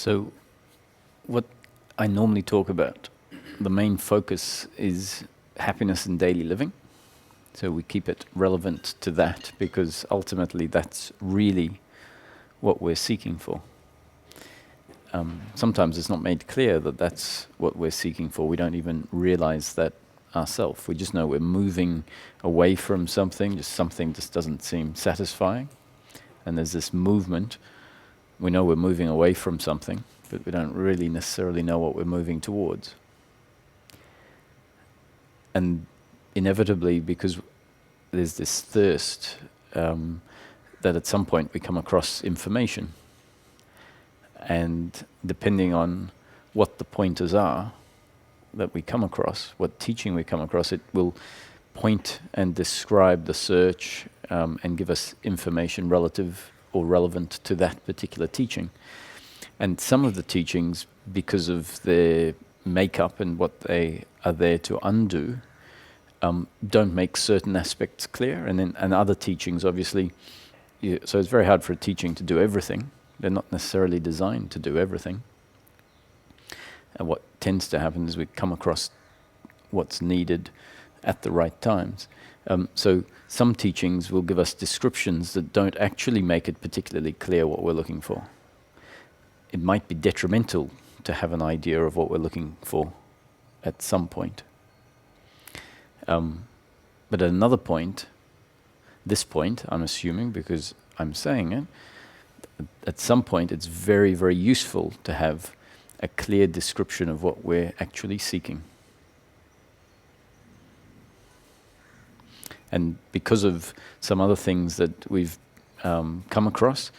So, what I normally talk about, the main focus is happiness in daily living. So we keep it relevant to that because ultimately that's really what we're seeking for. Sometimes it's not made clear that that's what we're seeking for. We don't even realize that ourselves. We just know we're moving away from something, just something just doesn't seem satisfying. And there's this movement. We know we're moving away from something, but we don't really necessarily know what we're moving towards. And inevitably, because there's this thirst, that at some point we come across information. And depending on what the pointers are that we come across, what teaching we come across, it will point and describe the search and give us information relative or relevant to that particular teaching. And some of the teachings, because of their makeup and what they are there to undo, don't make certain aspects clear. And other teachings, obviously, so it's very hard for a teaching to do everything. They're not necessarily designed to do everything. And what tends to happen is we come across what's needed at the right times. So some teachings will give us descriptions that don't actually make it particularly clear what we're looking for. It might be detrimental to have an idea of what we're looking for at some point. But at another point, this point, I'm assuming, because I'm saying it, at some point it's very, very useful to have a clear description of what we're actually seeking. And because of some other things that we've come across,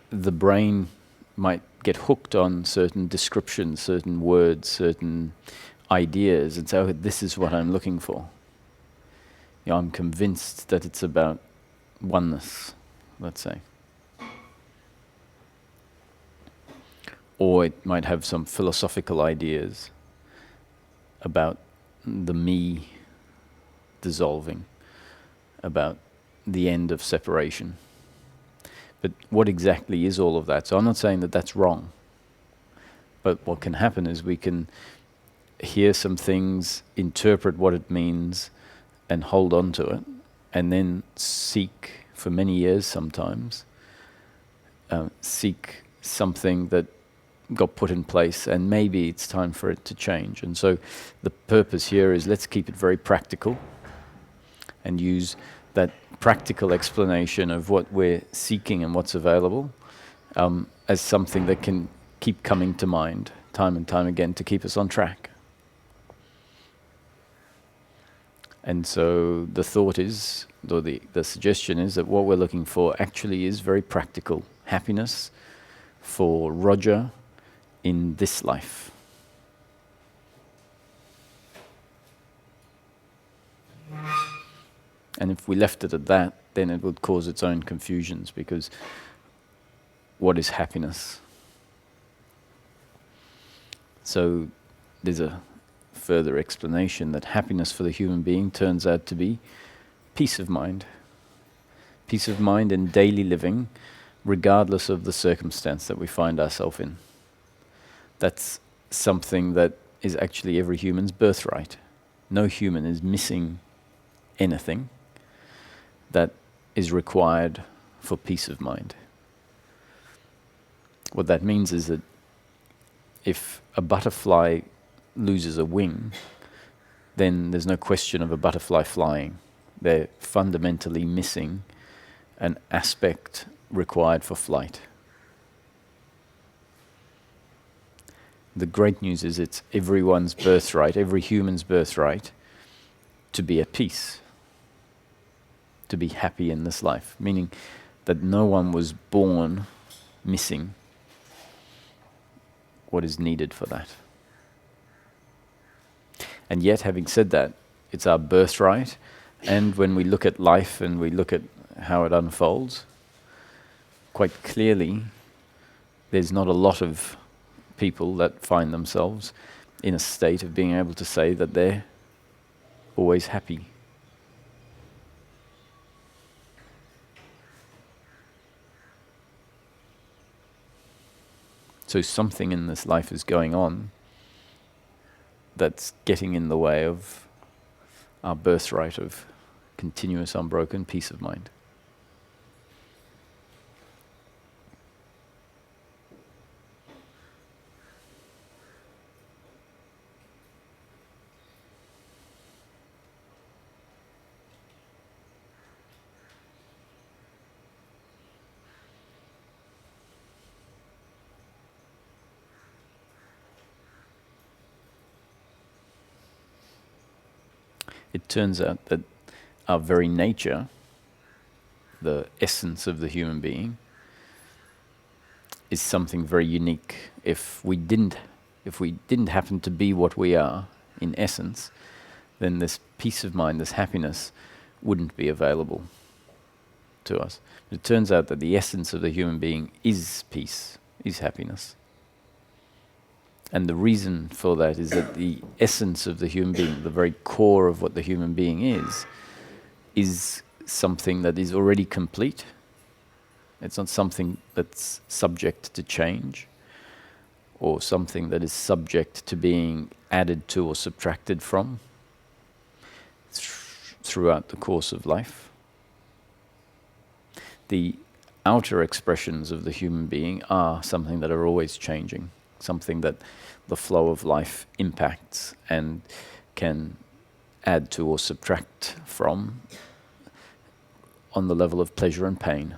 the brain might get hooked on certain descriptions, certain words, certain ideas, and say, oh, this is what I'm looking for. You know, I'm convinced that it's about oneness, let's say. Or it might have some philosophical ideas about the me dissolving, about the end of separation. But what exactly is all of that? So I'm not saying that that's wrong. But what can happen is we can hear some things, interpret what it means, and hold on to it, and then seek, for many years sometimes, seek something that got put in place, and maybe it's time for it to change. And so the purpose here is let's keep it very practical and use that practical explanation of what we're seeking and what's available as something that can keep coming to mind time and time again to keep us on track. And so the thought is, or the suggestion is, that what we're looking for actually is very practical happiness for Roger in this life. And if we left it at that, then it would cause its own confusions, because what is happiness? So there's a further explanation that happiness for the human being turns out to be peace of mind. Peace of mind in daily living, regardless of the circumstance that we find ourselves in. That's something that is actually every human's birthright. No human is missing anything that is required for peace of mind. What that means is that if a butterfly loses a wing, then there's no question of a butterfly flying. They're fundamentally missing an aspect required for flight. The great news is it's everyone's birthright, every human's birthright, to be at peace, to be happy in this life, meaning that no one was born missing what is needed for that. And yet, having said that, it's our birthright, and when we look at life and we look at how it unfolds, quite clearly there's not a lot of people that find themselves in a state of being able to say that they're always happy. So something in this life is going on that's getting in the way of our birthright of continuous, unbroken peace of mind. It turns out that our very nature, the essence of the human being, is something very unique. If we didn't happen to be what we are in essence, then this peace of mind, this happiness, wouldn't be available to us. It turns out that the essence of the human being is peace, is happiness. And the reason for that is that the essence of the human being, the very core of what the human being is something that is already complete. It's not something that's subject to change, or something that is subject to being added to or subtracted from throughout the course of life. The outer expressions of the human being are something that are always changing, something that the flow of life impacts and can add to or subtract from on the level of pleasure and pain.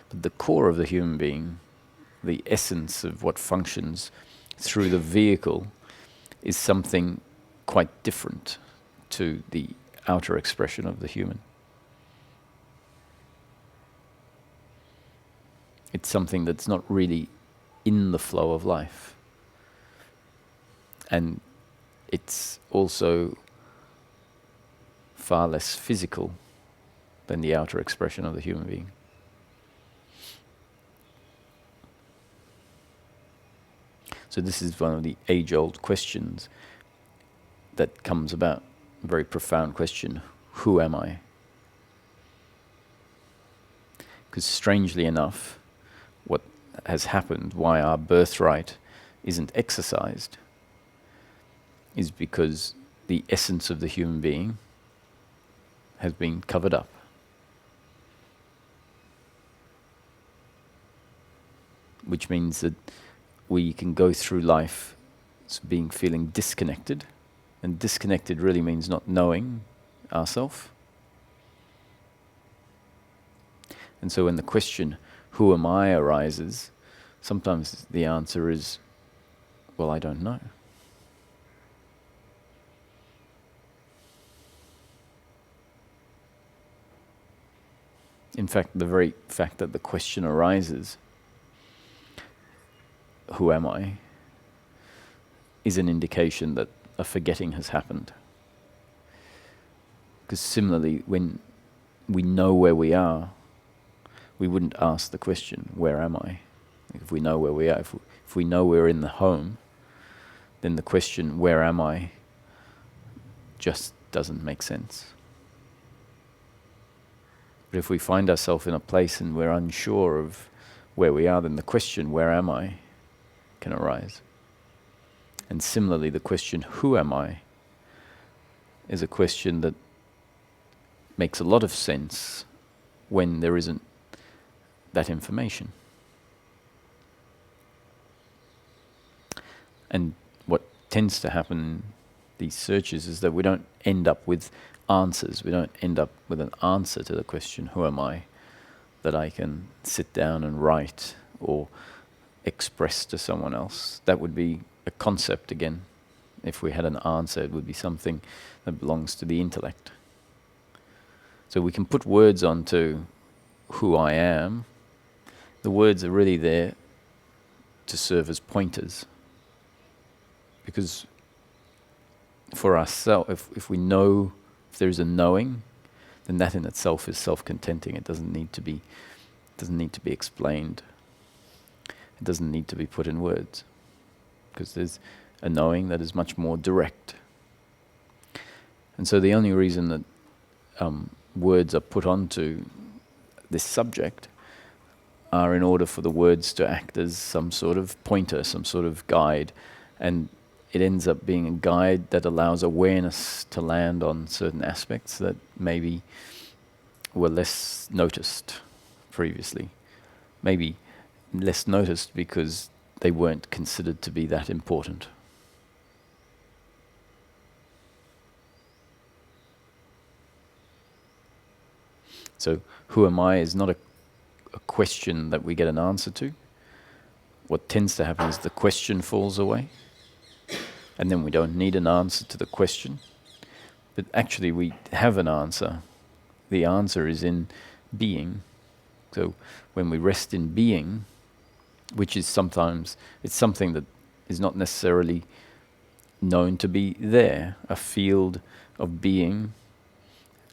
But the core of the human being, the essence of what functions through the vehicle, is something quite different to the outer expression of the human. It's something that's not really in the flow of life. And it's also far less physical than the outer expression of the human being. So this is one of the age-old questions that comes about, a very profound question: who am I? Because strangely enough, what has happened, why our birthright isn't exercised, is because the essence of the human being has been covered up. Which means that we can go through life feeling disconnected, and disconnected really means not knowing ourselves. And so when the question, who am I, arises, sometimes the answer is, well, I don't know. In fact, the very fact that the question arises, who am I, is an indication that a forgetting has happened. Because similarly, when we know where we are, we wouldn't ask the question, where am I? If we know where we are, if we know we're in the home, then the question, where am I, just doesn't make sense. But if we find ourselves in a place and we're unsure of where we are, then the question, where am I, can arise. And similarly, the question, who am I, is a question that makes a lot of sense when there isn't that information. And what tends to happen in these searches is that we don't end up with answers. We don't end up with an answer to the question, who am I, that I can sit down and write or express to someone else. That would be a concept again. If we had an answer, it would be something that belongs to the intellect. So we can put words onto who I am. The words are really there to serve as pointers. Because for ourselves, if we know, if there is a knowing, then that in itself is self-contenting. It doesn't need to be explained. It doesn't need to be put in words, because there's a knowing that is much more direct. And so the only reason that words are put onto this subject are in order for the words to act as some sort of pointer, some sort of guide. And it ends up being a guide that allows awareness to land on certain aspects that maybe were less noticed previously. Maybe less noticed because they weren't considered to be that important. So, who am I is not a question that we get an answer to. What tends to happen is the question falls away, and then we don't need an answer to the question. But actually we have an answer. The answer is in being. So when we rest in being, which is sometimes, it's something that is not necessarily known to be there, a field of being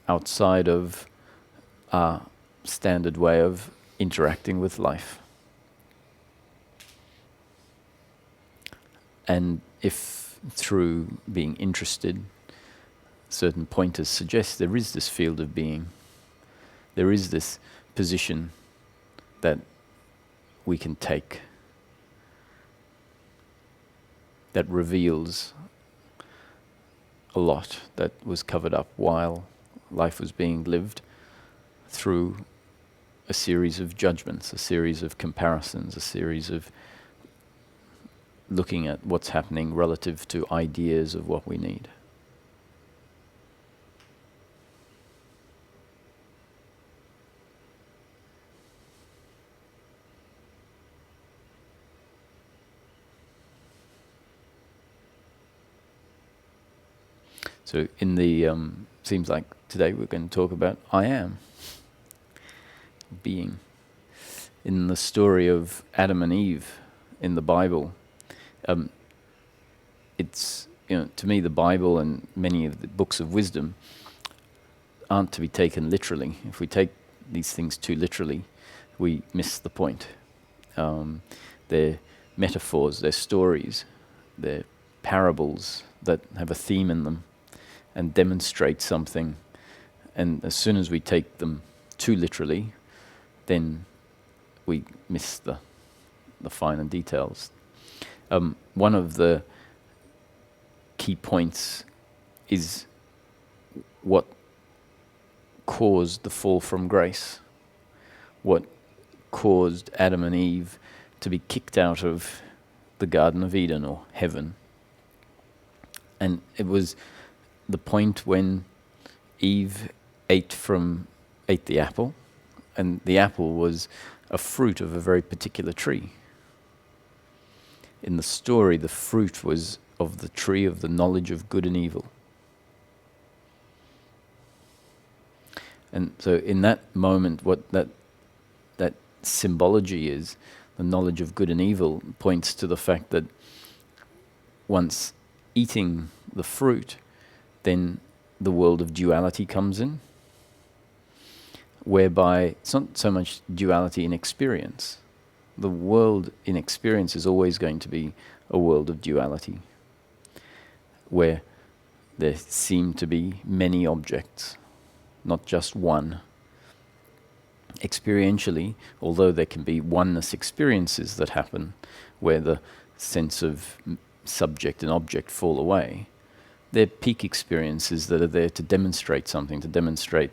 outside of our standard way of interacting with life. And if through being interested, certain pointers suggest there is this field of being, there is this position that we can take that reveals a lot that was covered up while life was being lived through a series of judgments, a series of comparisons, a series of looking at what's happening relative to ideas of what we need. So in the, seems like today we're going to talk about I am, being. In the story of Adam and Eve in the Bible, it's, to me the Bible and many of the books of wisdom aren't to be taken literally. If we take these things too literally, we miss the point. They're metaphors, they're stories, they're parables that have a theme in them and demonstrate something. And as soon as we take them too literally, then we miss the finer details. One of the key points is what caused the fall from grace, what caused Adam and Eve to be kicked out of the Garden of Eden or heaven. And it was the point when Eve ate the apple, and the apple was a fruit of a very particular tree. In the story, the fruit was of the tree of the knowledge of good and evil. And so in that moment, what that symbology is, the knowledge of good and evil, points to the fact that once eating the fruit, then the world of duality comes in, whereby it's not so much duality in experience. The world in experience is always going to be a world of duality, where there seem to be many objects, not just one. Experientially, although there can be oneness experiences that happen, where the sense of subject and object fall away, they're peak experiences that are there to demonstrate something, to demonstrate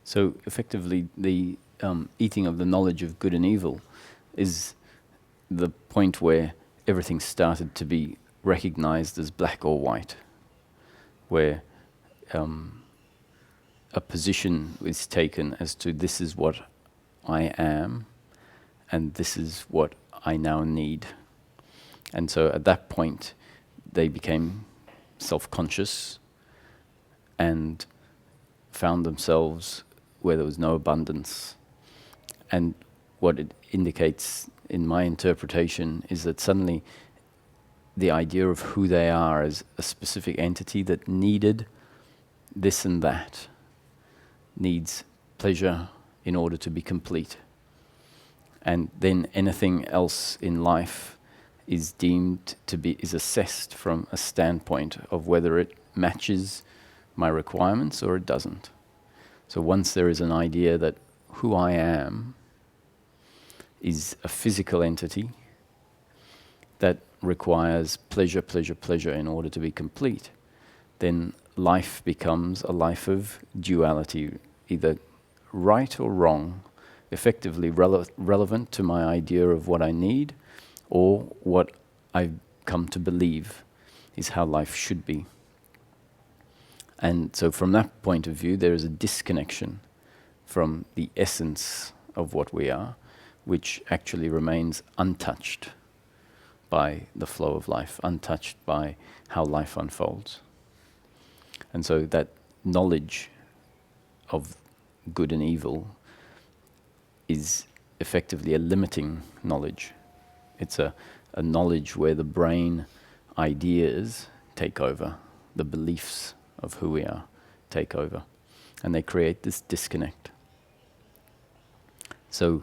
So effectively, the eating of the knowledge of good and evil is the point where everything started to be recognized as black or white, where a position is taken as to this is what I am and this is what I now need. And so at that point, they became self-conscious and found themselves where there was no abundance. And what it indicates in my interpretation is that suddenly the idea of who they are as a specific entity that needed this and that, needs pleasure in order to be complete. And then anything else in life is deemed to be, is assessed from a standpoint of whether it matches my requirements or it doesn't. So once there is an idea that who I am is a physical entity that requires pleasure, pleasure, pleasure in order to be complete, then life becomes a life of duality, either right or wrong, effectively relevant to my idea of what I need or what I've come to believe is how life should be. And so from that point of view, there is a disconnection from the essence of what we are, which actually remains untouched by the flow of life, untouched by how life unfolds. And so that knowledge of good and evil is effectively a limiting knowledge. It's a knowledge where the brain ideas take over, the beliefs of who we are take over, and they create this disconnect. So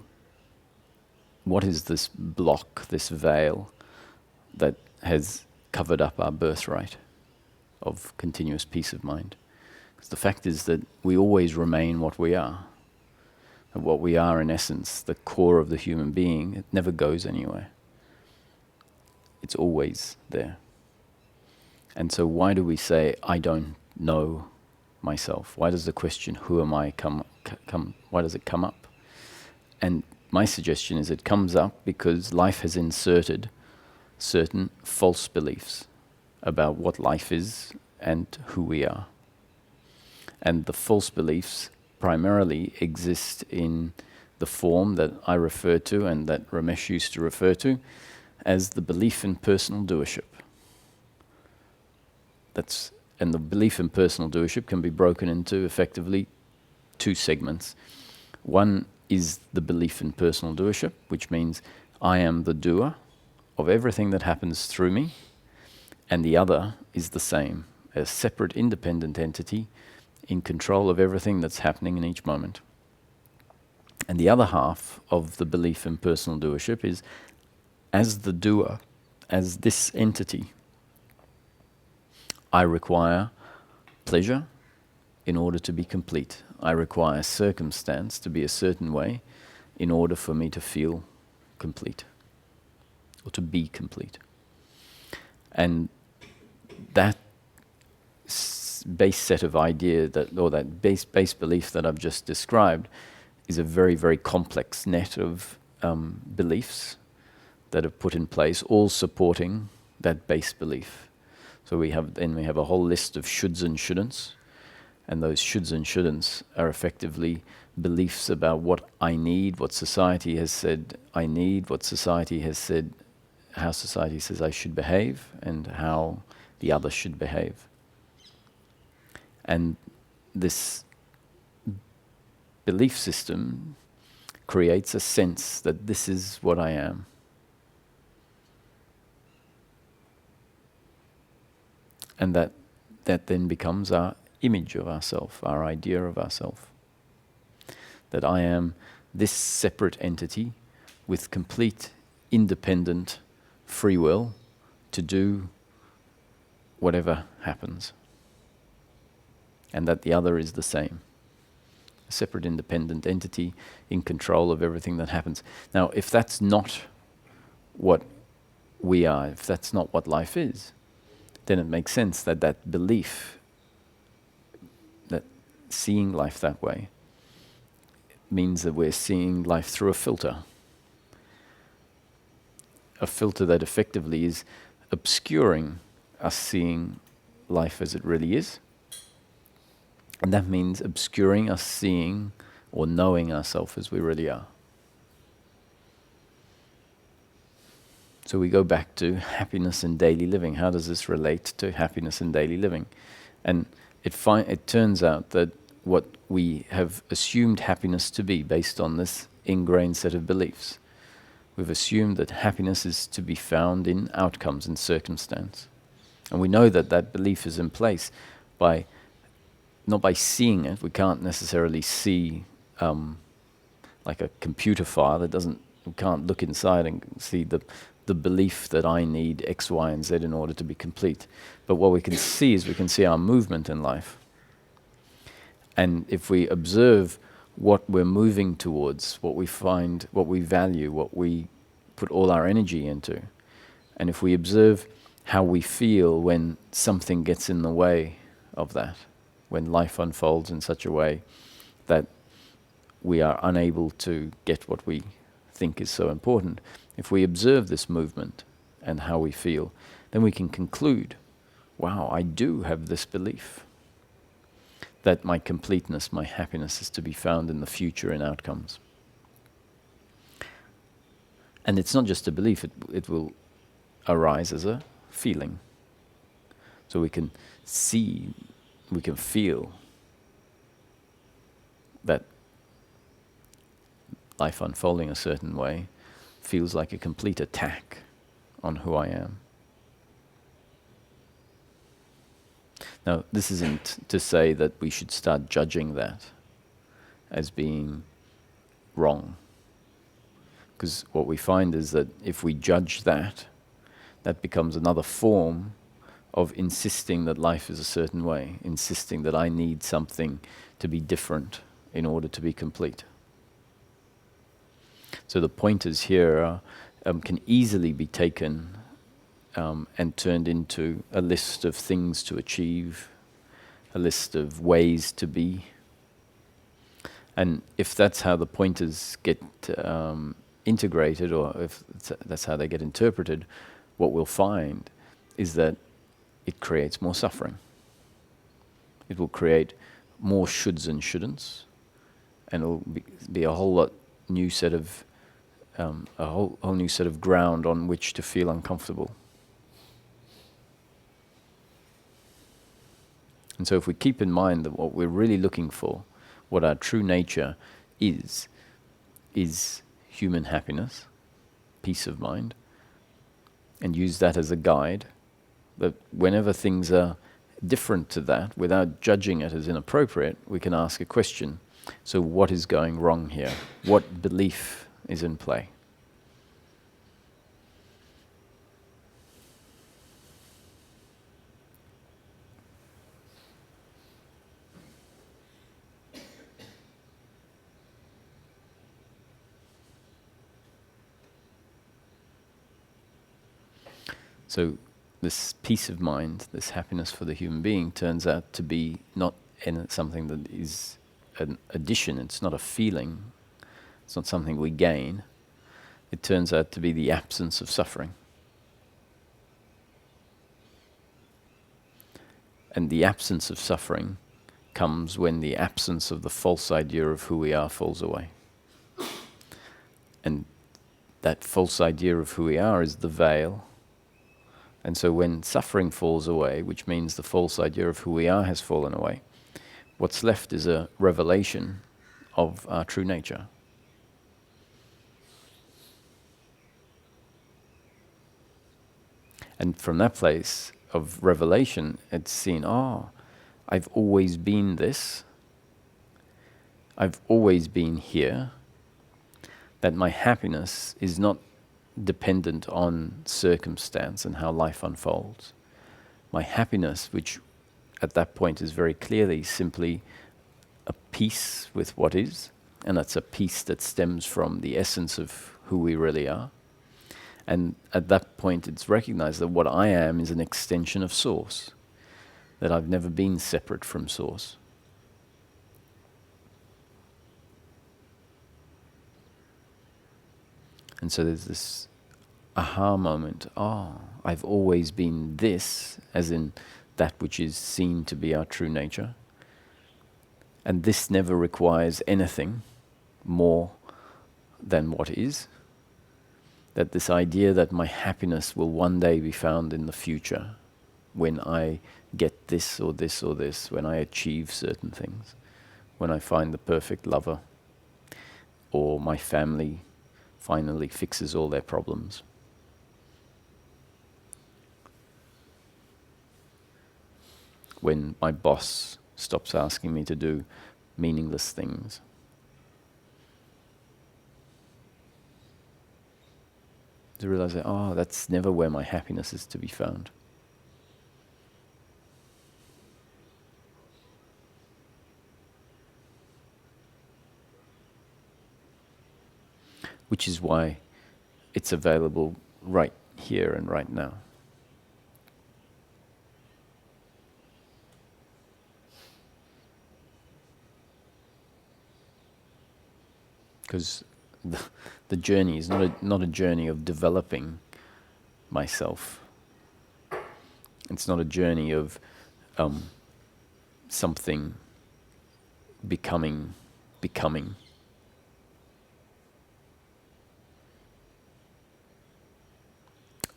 what is this block, this veil that has covered up our birthright of continuous peace of mind? Because the fact is that we always remain what we are. And what we are in essence, the core of the human being, it never goes anywhere. It's always there. And so why do we say, I don't know myself? Why does the question, who am I, why does it come up? And my suggestion is it comes up because life has inserted certain false beliefs about what life is and who we are. And the false beliefs primarily exist in the form that I refer to and that Ramesh used to refer to as the belief in personal doership. And the belief in personal doership can be broken into effectively two segments. One is the belief in personal doership, which means I am the doer of everything that happens through me, and the other is the same, a separate independent entity in control of everything that's happening in each moment. And the other half of the belief in personal doership is, as the doer, as this entity, I require pleasure in order to be complete. I require circumstance to be a certain way in order for me to feel complete, or to be complete. And that base set of idea that base belief that I've just described is a very, very complex net of beliefs that are put in place, all supporting that base belief. So we have a whole list of shoulds and shouldn'ts, and those shoulds and shouldn'ts are effectively beliefs about what I need, what society has said I need, what society has said, how society says I should behave, and how the other should behave. And this belief system creates a sense that this is what I am. And that then becomes our image of ourself, our idea of ourself. That I am this separate entity with complete independent free will to do whatever happens. And that the other is the same. A separate independent entity in control of everything that happens. Now, if that's not what we are, if that's not what life is, then it makes sense that that belief, that seeing life that way, means that we're seeing life through a filter. A filter that effectively is obscuring us seeing life as it really is. And that means obscuring us seeing or knowing ourselves as we really are. So we go back to happiness in daily living. How does this relate to happiness in daily living? And it turns out that what we have assumed happiness to be based on this ingrained set of beliefs, we've assumed that happiness is to be found in outcomes, in circumstance. And we know that that belief is in place by not by seeing it. We can't necessarily see like a computer file that we can't look inside and see the belief that I need X, Y, and Z in order to be complete. But what we can see is we can see our movement in life. And if we observe what we're moving towards, what we find, what we value, what we put all our energy into, and if we observe how we feel when something gets in the way of that, when life unfolds in such a way that we are unable to get what we think is so important, if we observe this movement and how we feel, then we can conclude, wow, I do have this belief that my completeness, my happiness is to be found in the future in outcomes. And it's not just a belief, it will arise as a feeling. So we can see, we can feel that life unfolding a certain way feels like a complete attack on who I am. Now, this isn't to say that we should start judging that as being wrong. Because what we find is that if we judge that, that becomes another form of insisting that life is a certain way, insisting that I need something to be different in order to be complete. So the pointers here can easily be taken and turned into a list of things to achieve, a list of ways to be. And if that's how the pointers get integrated, or if that's how they get interpreted, what we'll find is that it creates more suffering. It will create more shoulds and shouldn'ts, and it'll be a whole lot new set of a whole new set of ground on which to feel uncomfortable. And so if we keep in mind that what we're really looking for, what our true nature is human happiness, peace of mind, and use that as a guide, that whenever things are different to that, without judging it as inappropriate, we can ask a question. So what is going wrong here? What belief is in play? So this peace of mind, this happiness for the human being, turns out to be not something that is an addition. It's not a feeling. It's not something we gain. It turns out to be the absence of suffering. And the absence of suffering comes when the absence of the false idea of who we are falls away. And that false idea of who we are is the veil. And so when suffering falls away, which means the false idea of who we are has fallen away, what's left is a revelation of our true nature. And from that place of revelation, it's seen, I've always been this. I've always been here. That my happiness is not dependent on circumstance and how life unfolds. My happiness, which at that point is very clearly simply a peace with what is, and that's a peace that stems from the essence of who we really are. And at that point it's recognized that what I am is an extension of Source, that I've never been separate from Source. And so there's this aha moment. Oh, I've always been this, as in that which is seen to be our true nature. And this never requires anything more than what is. That this idea that my happiness will one day be found in the future, when I get this or this or this, when I achieve certain things, when I find the perfect lover, or my family finally fixes all their problems. When my boss stops asking me to do meaningless things. To realize that, oh, that's never where my happiness is to be found. Which is why it's available right here and right now. Because the journey is not a journey of developing myself. It's not a journey of something becoming.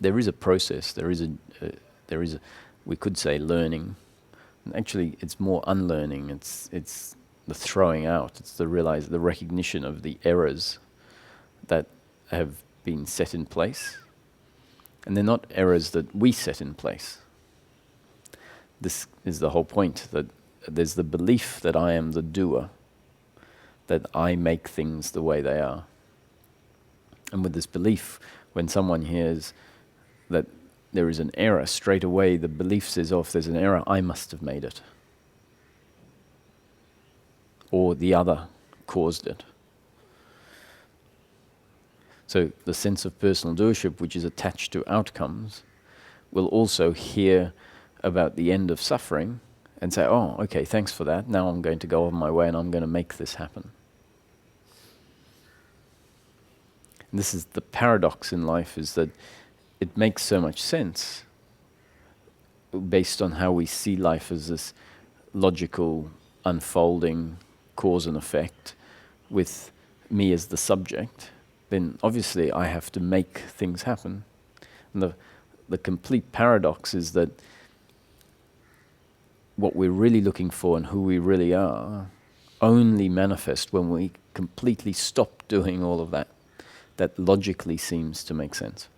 There is a process. There is a we could say learning. And actually, it's more unlearning. It's the throwing out. It's the recognition of the errors that have been set in place. And they're not errors that we set in place. This is the whole point, that there's the belief that I am the doer, that I make things the way they are. And with this belief, when someone hears that there is an error, straight away the belief says, oh, if there's an error, I must have made it. Or the other caused it. So the sense of personal doership, which is attached to outcomes, will also hear about the end of suffering and say, oh, okay, thanks for that. Now I'm going to go on my way and I'm going to make this happen. And this is the paradox in life, is that it makes so much sense based on how we see life as this logical unfolding cause and effect with me as the subject. Then obviously I have to make things happen. And the complete paradox is that what we're really looking for and who we really are only manifest when we completely stop doing all of that. That logically seems to make sense.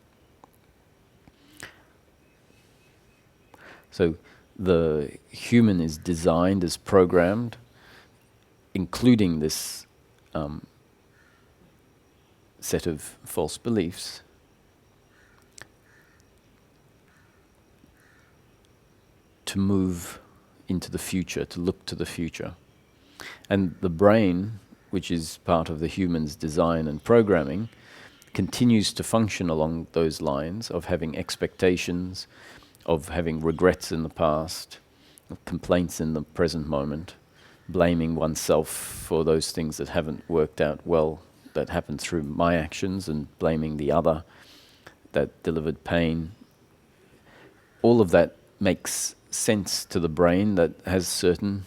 So the human is designed, is programmed, including this set of false beliefs, to move into the future, to look to the future. And the brain, which is part of the human's design and programming, continues to function along those lines of having expectations, of having regrets in the past, of complaints in the present moment, blaming oneself for those things that haven't worked out well, that happened through my actions, and blaming the other that delivered pain. All of that makes sense to the brain that has certain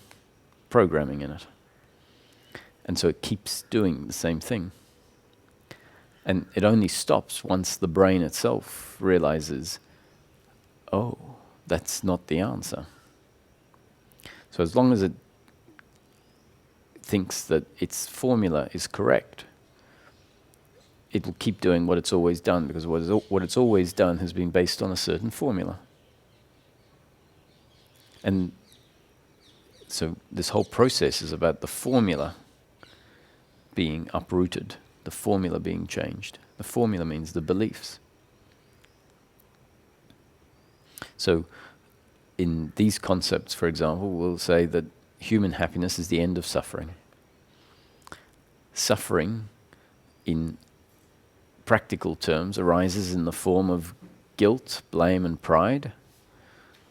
programming in it. And so it keeps doing the same thing. And it only stops once the brain itself realizes, oh, that's not the answer. So as long as it thinks that its formula is correct, it will keep doing what it's always done, because what it's always done has been based on a certain formula. And so this whole process is about the formula being uprooted, the formula being changed. The formula means the beliefs. So in these concepts, for example, we'll say that human happiness is the end of suffering. Suffering, in practical terms, arises in the form of guilt, blame and pride,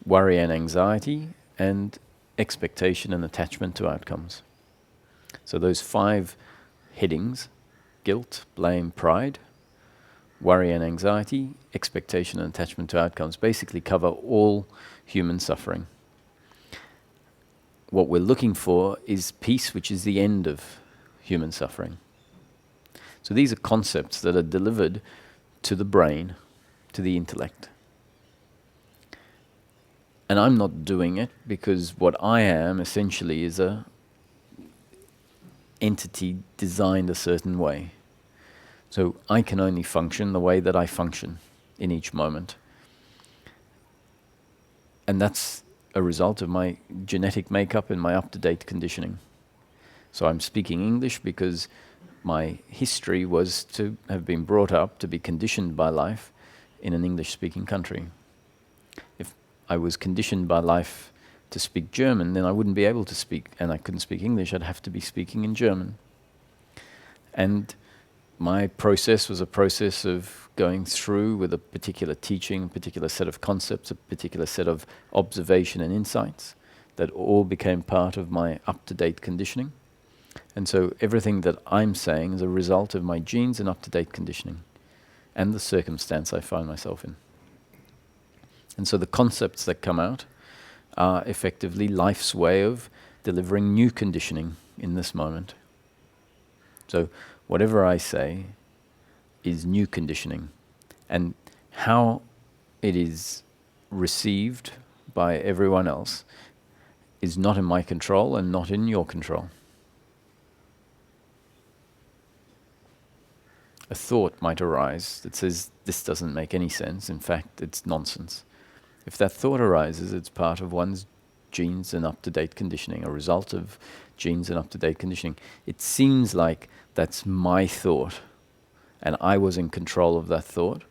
worry and anxiety, and expectation and attachment to outcomes. So those 5 headings, guilt, blame, pride, worry and anxiety, expectation and attachment to outcomes basically cover all human suffering. What we're looking for is peace, which is the end of human suffering. So these are concepts that are delivered to the brain, to the intellect. And I'm not doing it because what I am essentially is a entity designed a certain way. So I can only function the way that I function in each moment. And that's a result of my genetic makeup and my up-to-date conditioning. So I'm speaking English because my history was to have been brought up to be conditioned by life in an English-speaking country. If I was conditioned by life to speak German, then I wouldn't be able to speak, and I couldn't speak English, I'd have to be speaking in German. And my process was a process of going through with a particular teaching, a particular set of concepts, a particular set of observation and insights that all became part of my up-to-date conditioning. And so everything that I'm saying is a result of my genes and up-to-date conditioning and the circumstance I find myself in. And so the concepts that come out are effectively life's way of delivering new conditioning in this moment. So whatever I say is new conditioning. And how it is received by everyone else is not in my control and not in your control. A thought might arise that says, this doesn't make any sense. In fact, it's nonsense. If that thought arises, it's part of one's genes and up-to-date conditioning, a result of genes and up-to-date conditioning. It seems like that's my thought, and I was in control of that thought,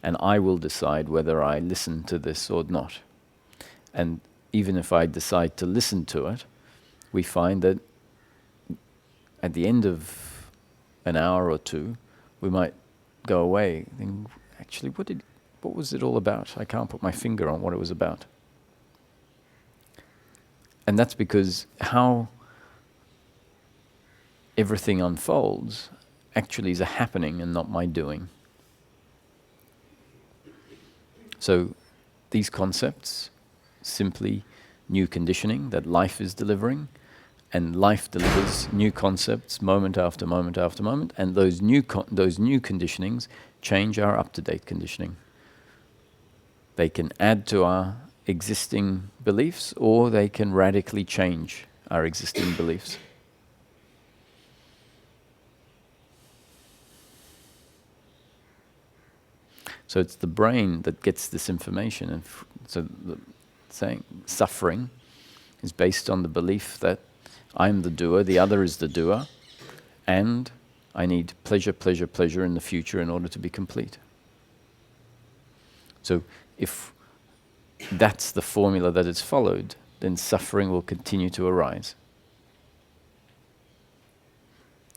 and I will decide whether I listen to this or not. And even if I decide to listen to it, we find that at the end of an hour or two, we might go away and think, actually, what was it all about? I can't put my finger on what it was about. And that's because how everything unfolds actually is a happening and not my doing. So these concepts, simply new conditioning that life is delivering, and life delivers new concepts moment after moment after moment, and those new conditionings change our up-to-date conditioning. They can add to our existing beliefs, or they can radically change our existing beliefs. So it's the brain that gets this information, and so saying suffering is based on the belief that I'm the doer, the other is the doer, and I need pleasure, pleasure, pleasure in the future in order to be complete. So if that's the formula that is followed, then suffering will continue to arise.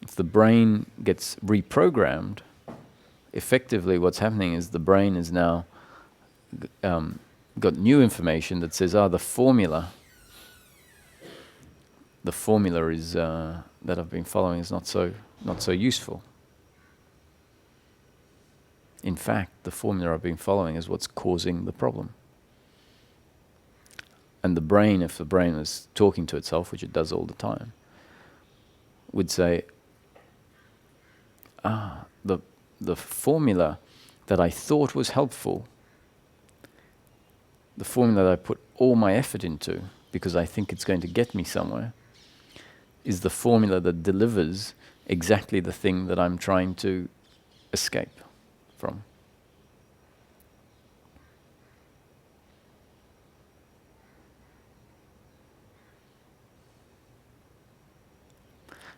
If the brain gets reprogrammed, effectively what's happening is the brain is now got new information that says, the formula is that I've been following is not so useful. In fact, the formula I've been following is what's causing the problem. And the brain, if the brain was talking to itself, which it does all the time, would say, the formula that I thought was helpful, the formula that I put all my effort into because I think it's going to get me somewhere, is the formula that delivers exactly the thing that I'm trying to escape from.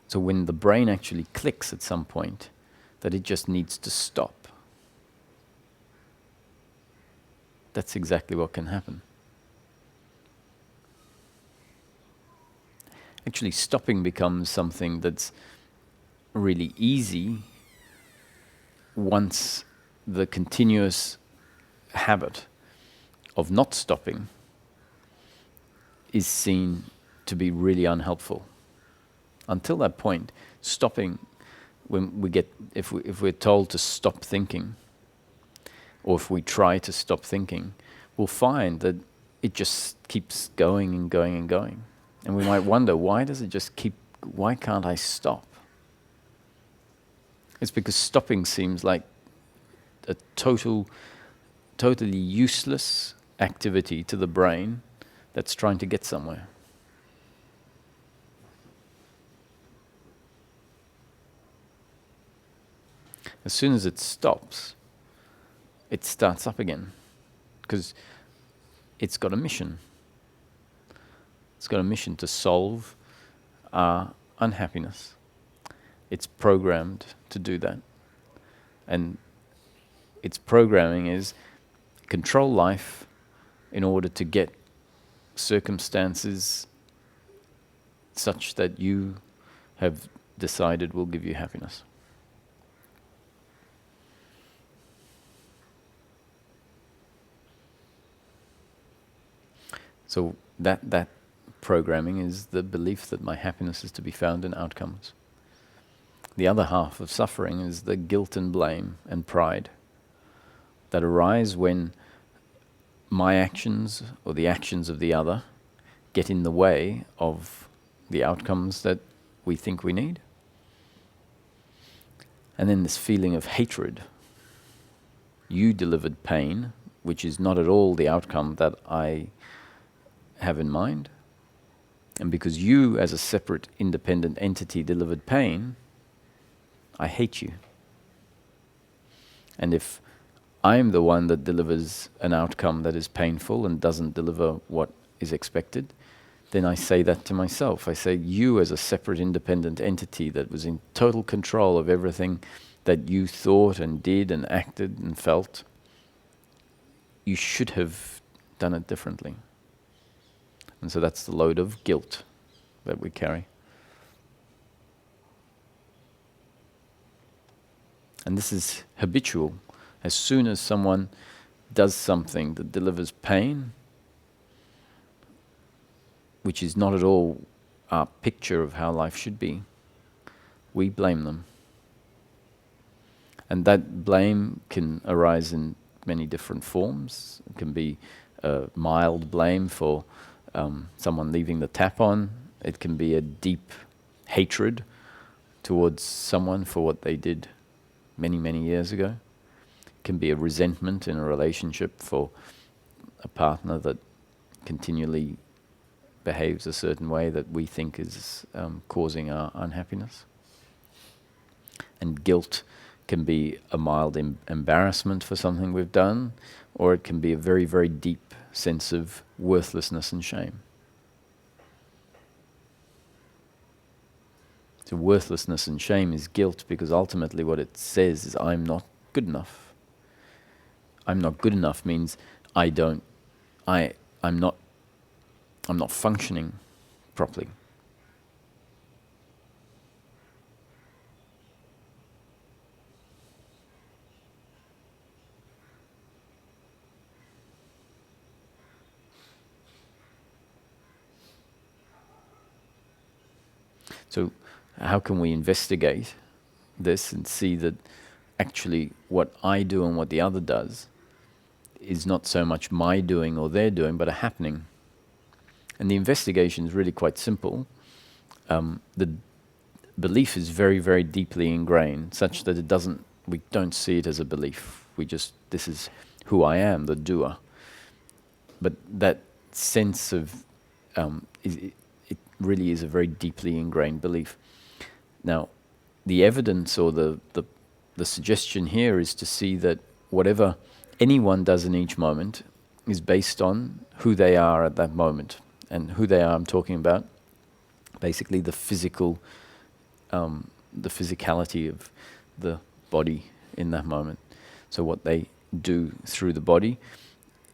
So when the brain actually clicks at some point that it just needs to stop, that's exactly what can happen. Actually, stopping becomes something that's really easy once the continuous habit of not stopping is seen to be really unhelpful. Until that point, stopping, if we're told to stop thinking, or if we try to stop thinking, we'll find that it just keeps going and going and going. And we might wonder, why can't I stop? It's because stopping seems like a totally useless activity to the brain that's trying to get somewhere. As soon as it stops, it starts up again, because it's got a mission. It's got a mission to solve our unhappiness. It's programmed to do that. And its programming is control life in order to get circumstances such that you have decided will give you happiness. So that programming is the belief that my happiness is to be found in outcomes. The other half of suffering is the guilt and blame and pride that arise when my actions or the actions of the other get in the way of the outcomes that we think we need. And then this feeling of hatred. You delivered pain, which is not at all the outcome that I have in mind. And because you, as a separate, independent entity, delivered pain, I hate you. And if I'm the one that delivers an outcome that is painful and doesn't deliver what is expected, then I say that to myself. I say, you as a separate, independent entity that was in total control of everything that you thought and did and acted and felt, you should have done it differently. And so that's the load of guilt that we carry. And this is habitual. As soon as someone does something that delivers pain, which is not at all our picture of how life should be, we blame them. And that blame can arise in many different forms. It can be a mild blame for someone leaving the tap on. It can be a deep hatred towards someone for what they did many, many years ago. It can be a resentment in a relationship for a partner that continually behaves a certain way that we think is causing our unhappiness. And guilt can be a mild embarrassment for something we've done, or it can be a very, very deep sense of worthlessness and shame. So worthlessness and shame is guilt, because ultimately what it says is I'm not good enough. I'm not good enough means I'm not functioning properly. So how can we investigate this and see that actually what I do and what the other does is not so much my doing or their doing, but a happening? And the investigation is really quite simple. The belief is very, very deeply ingrained, such that we don't see it as a belief. This is who I am, the doer. But that sense of, it really is a very deeply ingrained belief. Now, the evidence or the suggestion here is to see that whatever anyone does in each moment is based on who they are at that moment. And who they are, I'm talking about basically the physicality of the body in that moment. So what they do through the body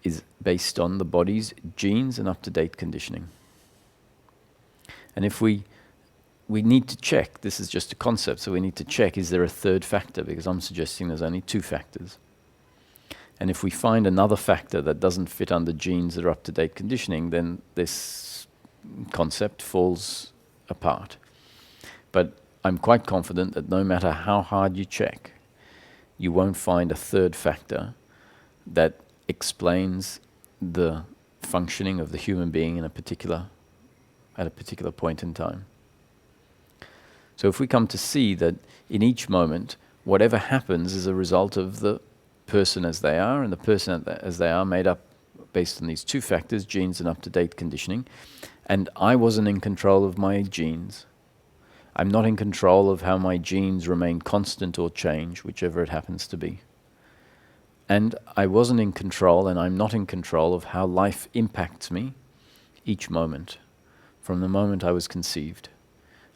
is based on the body's genes and up-to-date conditioning. And if we need to check, this is just a concept, so we need to check, is there a third factor? Because I'm suggesting there's only two factors. And if we find another factor that doesn't fit under genes that are up-to-date conditioning, then this concept falls apart. But I'm quite confident that no matter how hard you check, you won't find a third factor that explains the functioning of the human being at a particular point in time. So if we come to see that in each moment, whatever happens is a result of the person as they are, and the person as they are made up based on these two factors, genes and up-to-date conditioning, and I wasn't in control of my genes. I'm not in control of how my genes remain constant or change, whichever it happens to be. And I wasn't in control, and I'm not in control of how life impacts me each moment, from the moment I was conceived.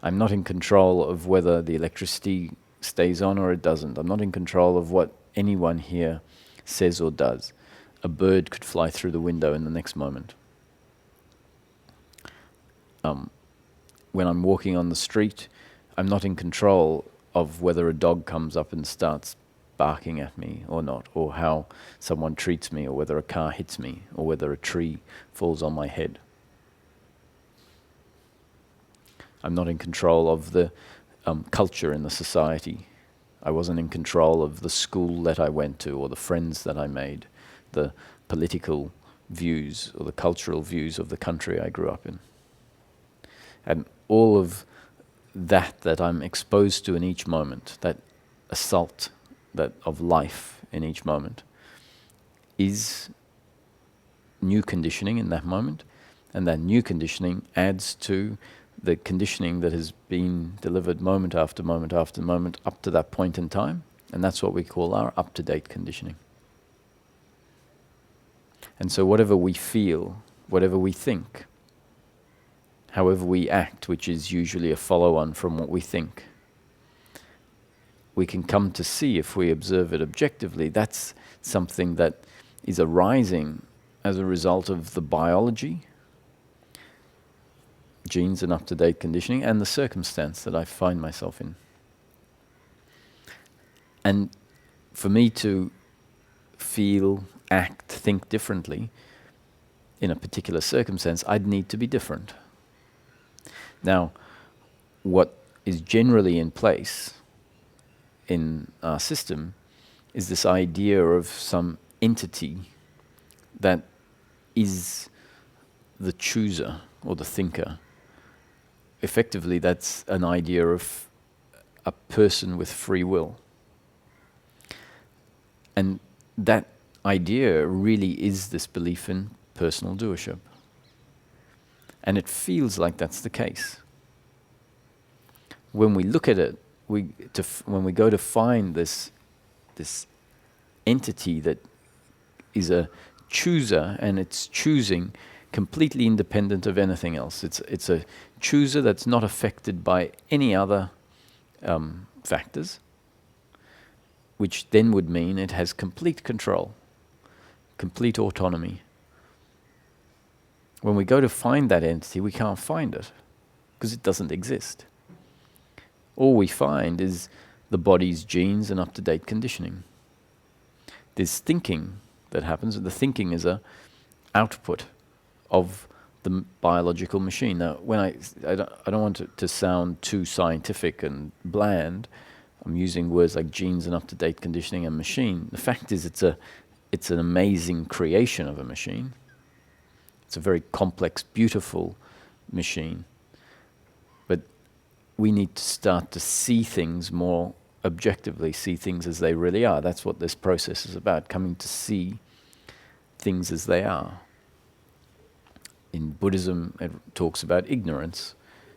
I'm not in control of whether the electricity stays on or it doesn't. I'm not in control of what anyone here says or does. A bird could fly through the window in the next moment. When I'm walking on the street, I'm not in control of whether a dog comes up and starts barking at me or not, or how someone treats me, or whether a car hits me, or whether a tree falls on my head. I'm not in control of the culture in the society. I wasn't in control of the school that I went to, or the friends that I made, the political views or the cultural views of the country I grew up in. And all of that I'm exposed to in each moment, that assault of life in each moment, is new conditioning in that moment, and that new conditioning adds to the conditioning that has been delivered moment after moment after moment up to that point in time, and that's what we call our up-to-date conditioning. And so whatever we feel, whatever we think, however we act, which is usually a follow-on from what we think, we can come to see, if we observe it objectively, that's something that is arising as a result of the biology, genes and up-to-date conditioning, and the circumstance that I find myself in. And for me to feel, act, think differently in a particular circumstance, I'd need to be different. Now, what is generally in place in our system is this idea of some entity that is the chooser or the thinker. Effectively, that's an idea of a person with free will. And that idea really is this belief in personal doership. And it feels like that's the case. When we look at it, when we go to find this entity that is a chooser, and it's choosing completely independent of anything else. It's a chooser that's not affected by any other factors, which then would mean it has complete control, complete autonomy. When we go to find that entity, we can't find it because it doesn't exist. All we find is the body's genes and up-to-date conditioning. There's thinking that happens, and the thinking is a output of the biological machine. Now, when I don't want it to sound too scientific and bland, I'm using words like genes and up-to-date conditioning and machine. The fact is, it's an amazing creation of a machine. It's a very complex, beautiful machine. But we need to start to see things more objectively, see things as they really are. That's what this process is about, coming to see things as they are. In Buddhism, it talks about ignorance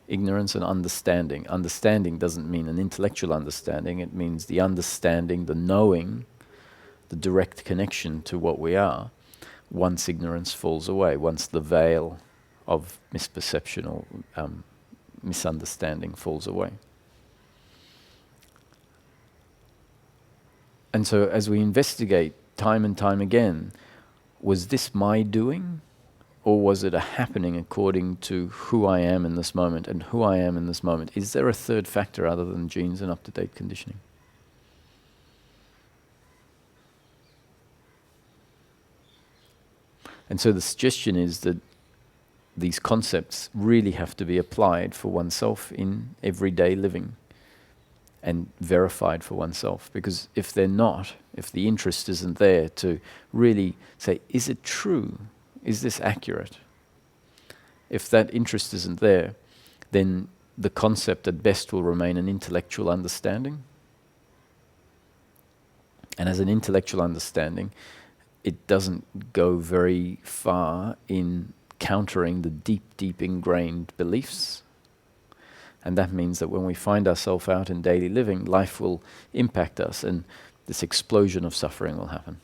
and understanding. Understanding doesn't mean an intellectual understanding. It means the understanding, the knowing, the direct connection to what we are, once ignorance falls away, once the veil of misperception or misunderstanding falls away. And so as we investigate time and time again, was this my doing? Or was it a happening according to who I am in this moment? And who I am in this moment, is there a third factor other than genes and up-to-date conditioning? And so the suggestion is that these concepts really have to be applied for oneself in everyday living. and verified for oneself. Because if they're not, if the interest isn't there to really say, is it true? Is this accurate? If that interest isn't there, then the concept at best will remain an intellectual understanding. And as an intellectual understanding, it doesn't go very far in countering the deep, deep ingrained beliefs. And that means that when we find ourselves out in daily living, life will impact us and this explosion of suffering will happen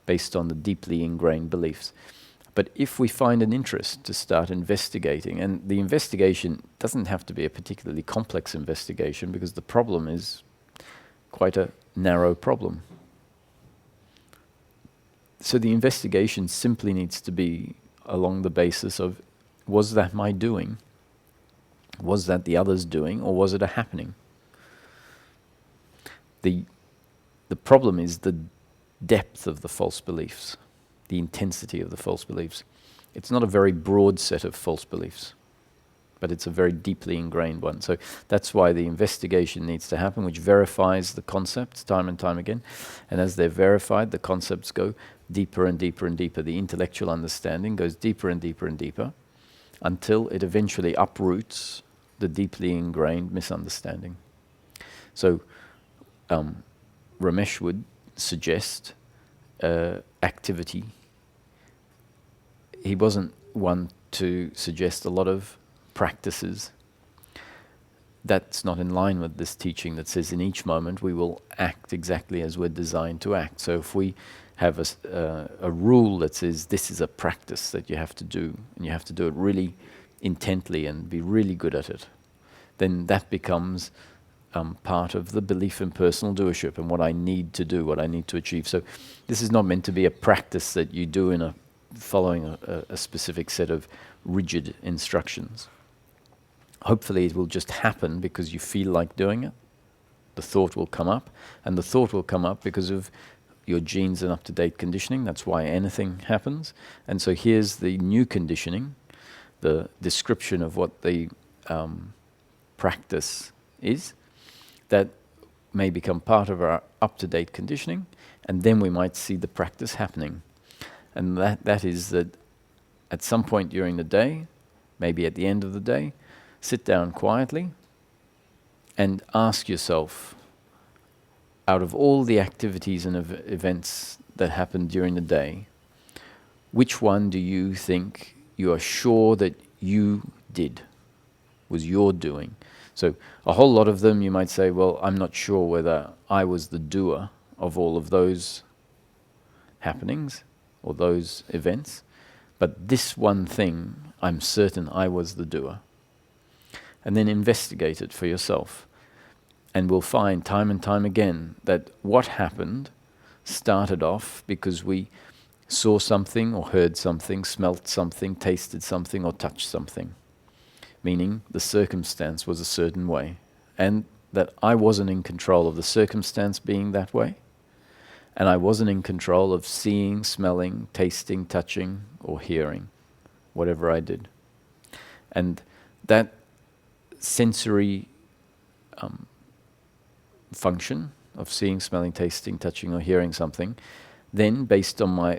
based on the deeply ingrained beliefs. But if we find an interest to start investigating, and the investigation doesn't have to be a particularly complex investigation because the problem is quite a narrow problem. So the investigation simply needs to be along the basis of, was that my doing? Was that the others doing, or was it a happening? The problem is the depth of the false beliefs, the intensity of the false beliefs. It's not a very broad set of false beliefs, but it's a very deeply ingrained one. So that's why the investigation needs to happen, which verifies the concepts time and time again. And as they're verified, the concepts go deeper and deeper and deeper. The intellectual understanding goes deeper and deeper and deeper until it eventually uproots the deeply ingrained misunderstanding. So Ramesh would suggest activity. He wasn't one to suggest a lot of practices. That's not in line with this teaching that says in each moment we will act exactly as we're designed to act. So if we have a rule that says this is a practice that you have to do, and you have to do it really intently and be really good at it, then that becomes part of the belief in personal doership and what I need to do, what I need to achieve. So this is not meant to be a practice that you do in following a specific set of rigid instructions. Hopefully it will just happen because you feel like doing it. The thought will come up, and the thought will come up because of your genes and up-to-date conditioning. That's why anything happens. And so here's the new conditioning, the description of what the practice is, that may become part of our up-to-date conditioning, and then we might see the practice happening. And that is that at some point during the day, maybe at the end of the day, sit down quietly and ask yourself, out of all the activities and events that happened during the day, which one do you think you are sure that you did, was your doing? So a whole lot of them you might say, well, I'm not sure whether I was the doer of all of those happenings or those events, but this one thing, I'm certain I was the doer. And then investigate it for yourself. And we'll find time and time again that what happened started off because we saw something or heard something, smelt something, tasted something, or touched something. Meaning the circumstance was a certain way. And that I wasn't in control of the circumstance being that way. And I wasn't in control of seeing, smelling, tasting, touching, or hearing, whatever I did. And that sensory function of seeing, smelling, tasting, touching, or hearing something, then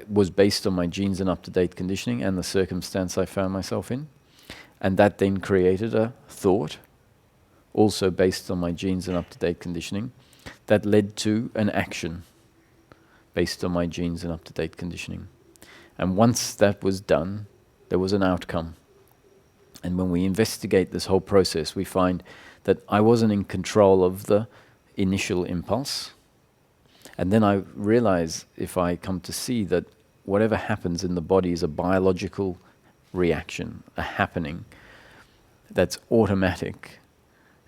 was based on my genes and up-to-date conditioning and the circumstance I found myself in. And that then created a thought, also based on my genes and up-to-date conditioning, that led to an action based on my genes and up-to-date conditioning. And once that was done, there was an outcome. And when we investigate this whole process, we find that I wasn't in control of the initial impulse. And then I realize, if I come to see that whatever happens in the body is a biological reaction, a happening that's automatic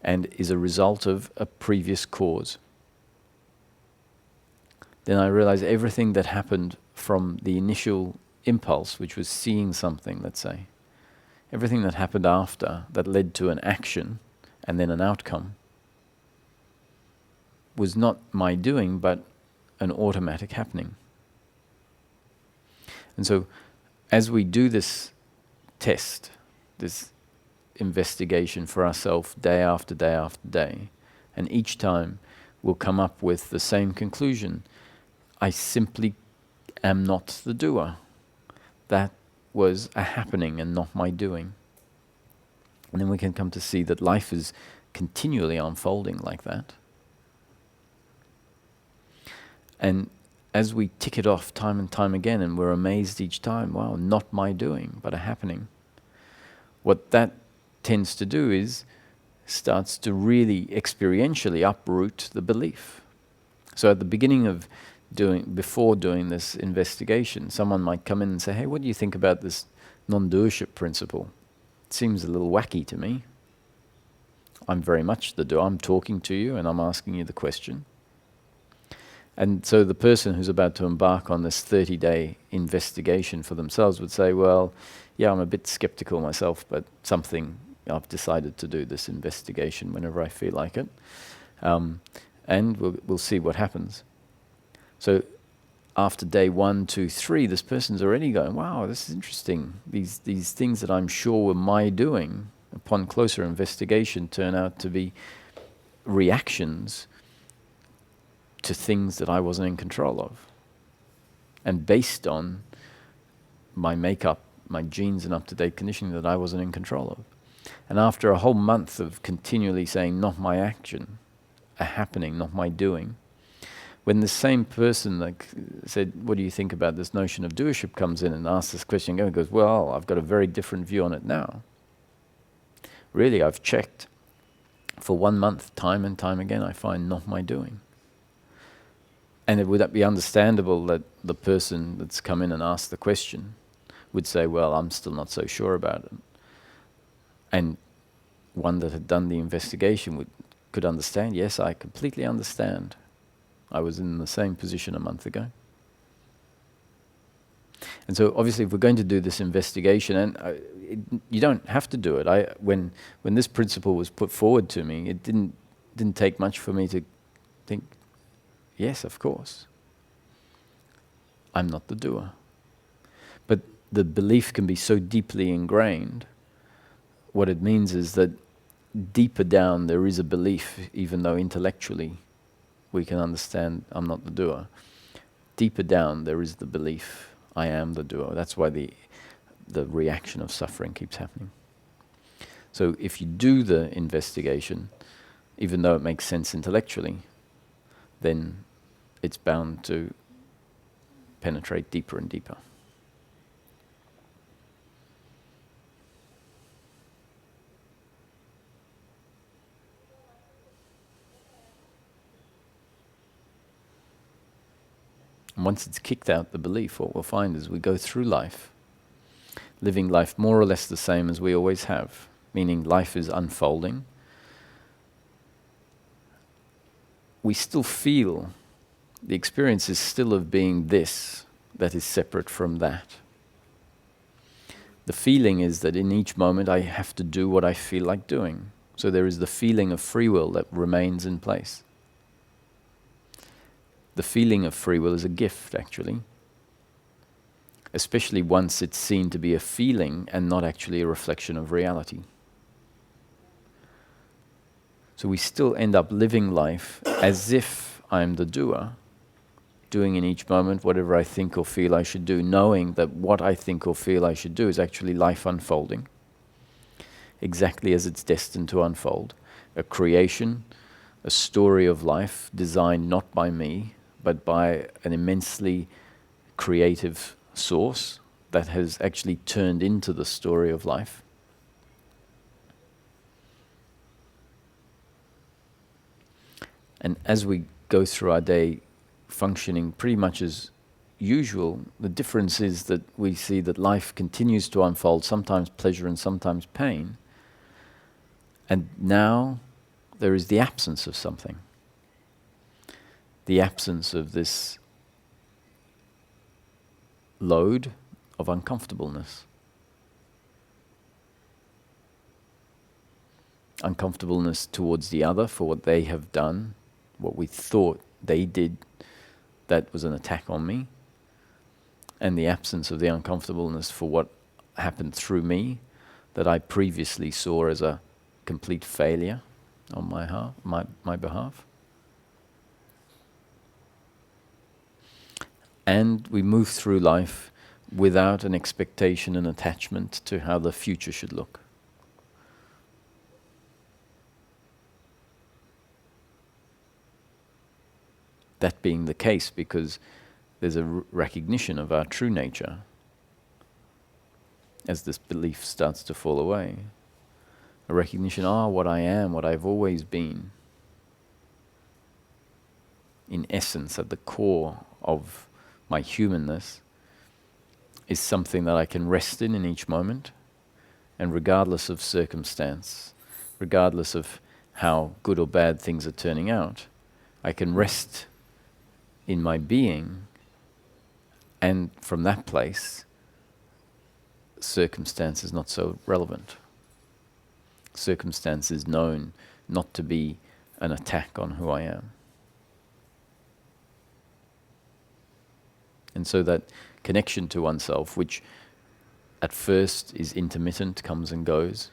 and is a result of a previous cause, then I realize everything that happened from the initial impulse, which was seeing something, let's say, everything that happened after that led to an action and then an outcome was not my doing, but an automatic happening. And so as we do this test, this investigation for ourselves day after day after day, And each time we'll come up with the same conclusion. I simply am not the doer. That was a happening and not my doing. And then we can come to see that life is continually unfolding like that. And as we tick it off time and time again, and we're amazed each time, wow, not my doing, but a happening. What that tends to do is starts to experientially uproot the belief. So at the beginning of before doing this investigation, someone might come in and say, hey, what do you think about this non-doership principle? It seems a little wacky to me. I'm very much the doer. I'm talking to you and I'm asking you the question. And so the person who's about to embark on this 30-day investigation for themselves would say, well, yeah, I'm a bit skeptical myself, but I've decided to do this investigation whenever I feel like it. And we'll see what happens. So after day 1, 2, 3, this person's already going, wow, this is interesting. These things that I'm sure were my doing, upon closer investigation, turn out to be reactions to things that I wasn't in control of. And based on my makeup, my genes and up-to-date conditioning that I wasn't in control of. And after a whole month of continually saying, not my action, a happening, not my doing, when the same person said, what do you think about this notion of doership, comes in and asks this question, and goes, well, I've got a very different view on it now. Really, I've checked for 1 month, time and time again, I find not my doing. And would that be understandable that the person that's come in and asked the question would say, well, I'm still not so sure about it. And one that had done the investigation could understand, yes, I completely understand. I was in the same position a month ago. And so obviously if we're going to do this investigation, and you don't have to do it. When this principle was put forward to me, it didn't take much for me to think, yes, of course. I'm not the doer. But the belief can be so deeply ingrained. What it means is that deeper down there is a belief, even though intellectually we can understand I'm not the doer. Deeper down there is the belief I am the doer. That's why the reaction of suffering keeps happening. So if you do the investigation, even though it makes sense intellectually, then it's bound to penetrate deeper and deeper. And once it's kicked out the belief, what we'll find is we go through life, living life more or less the same as we always have, meaning life is unfolding. We still feel the experience is still of being this that is separate from that. The feeling is that in each moment I have to do what I feel like doing. So there is the feeling of free will that remains in place. The feeling of free will is a gift, actually, especially once it's seen to be a feeling and not actually a reflection of reality. So we still end up living life as if I'm the doer, doing in each moment whatever I think or feel I should do, knowing that what I think or feel I should do is actually life unfolding, exactly as it's destined to unfold. A creation, a story of life designed not by me, but by an immensely creative source that has actually turned into the story of life. And as we go through our day functioning pretty much as usual, the difference is that we see that life continues to unfold, sometimes pleasure and sometimes pain. And now there is the absence of something. The absence of this load of uncomfortableness. Uncomfortableness towards the other for what they have done, what we thought they did that was an attack on me, and the absence of the uncomfortableness for what happened through me that I previously saw as a complete failure. on my behalf. And we move through life without an expectation and attachment to how the future should look. That being the case because there's a recognition of our true nature as this belief starts to fall away. A recognition, what I am, what I've always been. In essence, at the core of my humanness, is something that I can rest in each moment, and regardless of circumstance, regardless of how good or bad things are turning out, I can rest in my being, and from that place, circumstance is not so relevant. Circumstance is known not to be an attack on who I am. And so that connection to oneself, which at first is intermittent, comes and goes,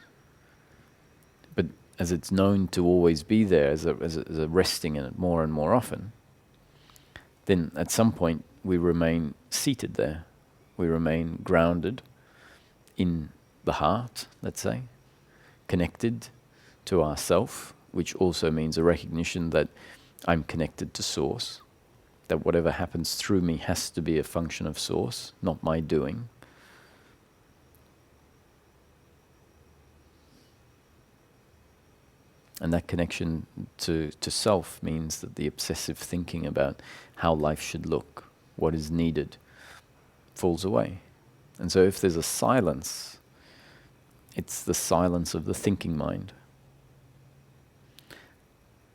but as it's known to always be there, as a resting in it more and more often, then at some point we remain seated there. We remain grounded in the heart, let's say, connected to ourself, which also means a recognition that I'm connected to Source, that whatever happens through me has to be a function of Source, not my doing. And that connection to self means that the obsessive thinking about how life should look, what is needed, falls away. And so if there's a silence, it's the silence of the thinking mind.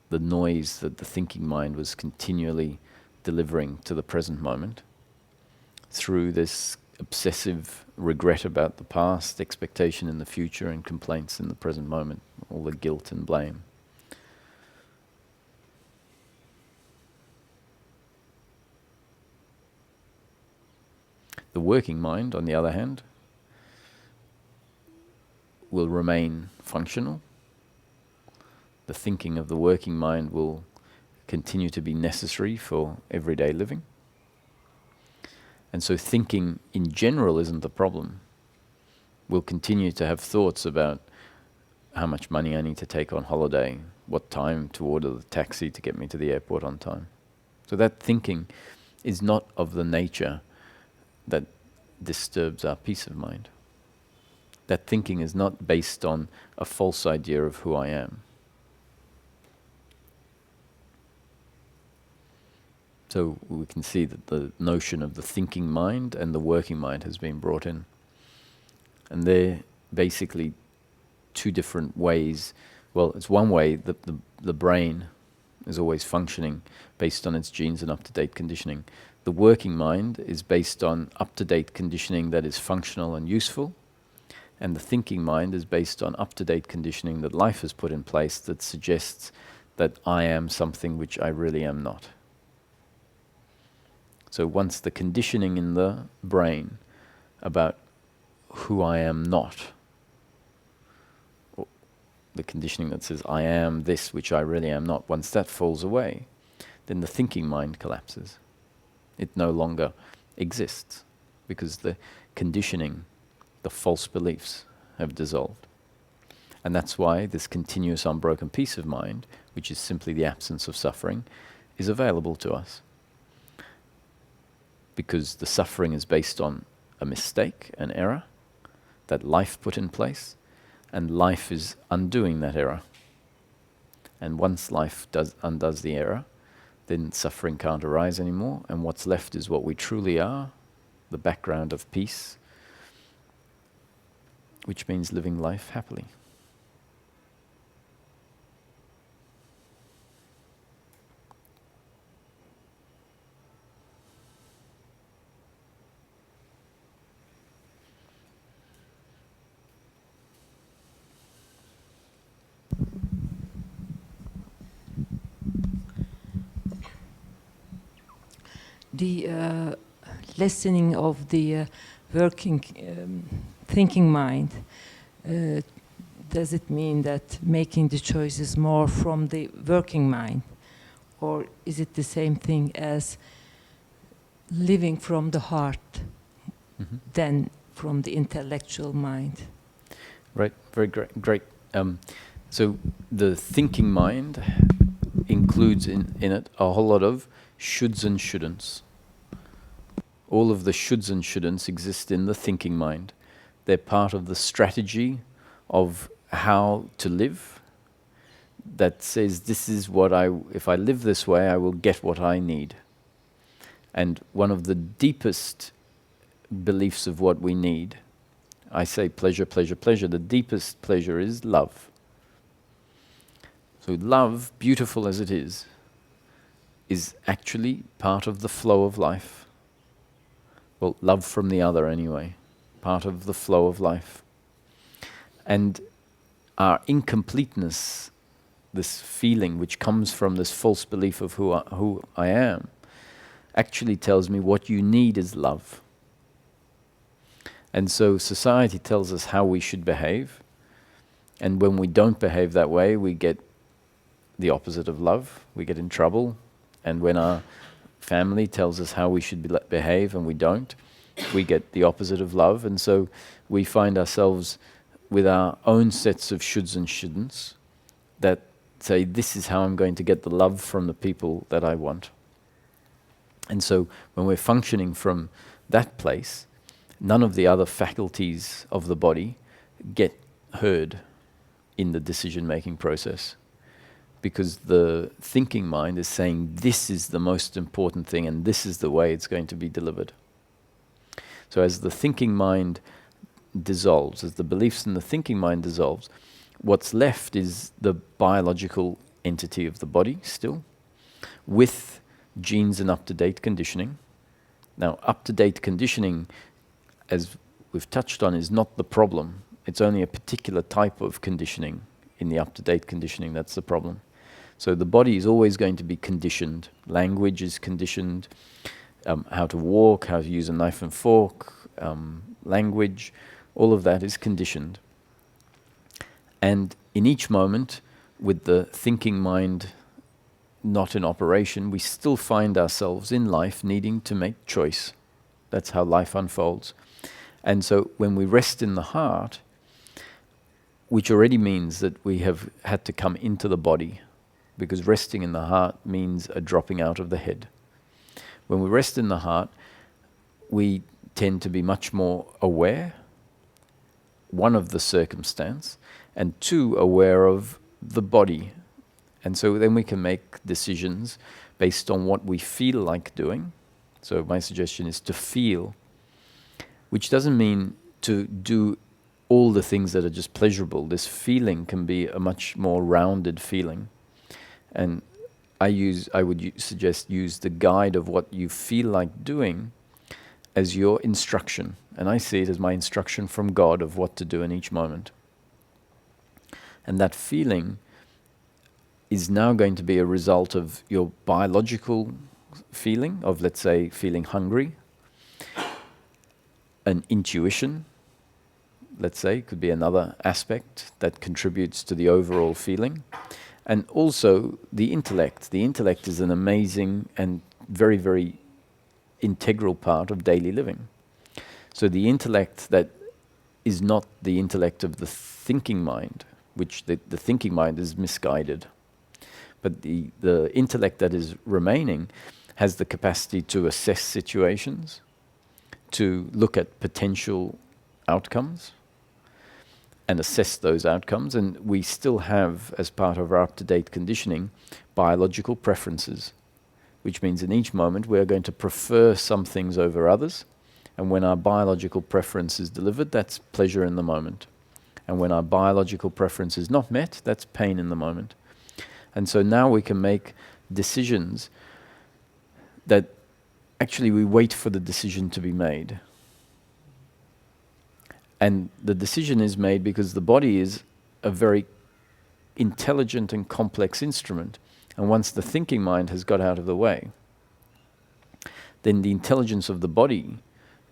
The noise that the thinking mind was continually delivering to the present moment through this obsessive regret about the past, expectation in the future, and complaints in the present moment, all the guilt and blame. The working mind, on the other hand, will remain functional. The thinking of the working mind will continue to be necessary for everyday living. And so thinking in general isn't the problem. We'll continue to have thoughts about how much money I need to take on holiday, what time to order the taxi to get me to the airport on time. So that thinking is not of the nature that disturbs our peace of mind. That thinking is not based on a false idea of who I am. So we can see that the notion of the thinking mind and the working mind has been brought in. And they're basically two different ways. Well, it's one way that the brain is always functioning based on its genes and up-to-date conditioning. The working mind is based on up-to-date conditioning that is functional and useful. And the thinking mind is based on up-to-date conditioning that life has put in place that suggests that I am something which I really am not. So once the conditioning in the brain about who I am not, or the conditioning that says I am this which I really am not, once that falls away, then the thinking mind collapses. It no longer exists because the conditioning, the false beliefs have dissolved. And that's why this continuous unbroken peace of mind, which is simply the absence of suffering, is available to us. Because the suffering is based on a mistake, an error that life put in place, and life is undoing that error. And once life undoes the error, then suffering can't arise anymore, and what's left is what we truly are, the background of peace, which means living life happily. The lessening of the working thinking mind does it mean that making the choice is more from the working mind? Or is it the same thing as living from the heart than from the intellectual mind? Right, very great. So the thinking mind includes in it a whole lot of shoulds and shouldn'ts. All of the shoulds and shouldn'ts exist in the thinking mind. They're part of the strategy of how to live that says, this is what if I live this way, I will get what I need. And one of the deepest beliefs of what we need, I say pleasure, pleasure, pleasure. The deepest pleasure is love. So love, beautiful as it is actually part of the flow of life. Well, love from the other anyway, part of the flow of life. And our incompleteness, this feeling which comes from this false belief of who I am, actually tells me what you need is love. And so society tells us how we should behave. And when we don't behave that way, we get the opposite of love. We get in trouble. And when our family tells us how we should behave and we don't, we get the opposite of love. And so we find ourselves with our own sets of shoulds and shouldn'ts that say, this is how I'm going to get the love from the people that I want. And so when we're functioning from that place, none of the other faculties of the body get heard in the decision-making process, because the thinking mind is saying this is the most important thing and this is the way it's going to be delivered. So as the thinking mind dissolves, as the beliefs in the thinking mind dissolves, what's left is the biological entity of the body still, with genes and up-to-date conditioning. Now, up-to-date conditioning, as we've touched on, is not the problem. It's only a particular type of conditioning in the up-to-date conditioning that's the problem. So the body is always going to be conditioned. Language is conditioned, how to walk, how to use a knife and fork, language, all of that is conditioned. And in each moment, with the thinking mind not in operation, we still find ourselves in life needing to make choice. That's how life unfolds. And so when we rest in the heart, which already means that we have had to come into the body, because resting in the heart means a dropping out of the head. When we rest in the heart, we tend to be much more aware, one, of the circumstance, and two, aware of the body. And so then we can make decisions based on what we feel like doing. So my suggestion is to feel, which doesn't mean to do all the things that are just pleasurable. This feeling can be a much more rounded feeling. And I would suggest use the guide of what you feel like doing as your instruction. And I see it as my instruction from God of what to do in each moment. And that feeling is now going to be a result of your biological feeling of, let's say, feeling hungry, an intuition, let's say, could be another aspect that contributes to the overall feeling. And also the intellect. The intellect is an amazing and very, very integral part of daily living. So the intellect that is not the intellect of the thinking mind, which the thinking mind is misguided. But the intellect that is remaining has the capacity to assess situations, to look at potential outcomes, and assess those outcomes. And we still have, as part of our up-to-date conditioning, biological preferences, which means in each moment we're going to prefer some things over others. And when our biological preference is delivered, that's pleasure in the moment. And when our biological preference is not met, that's pain in the moment. And so now we can make decisions that actually we wait for the decision to be made. And the decision is made because the body is a very intelligent and complex instrument. And once the thinking mind has got out of the way, then the intelligence of the body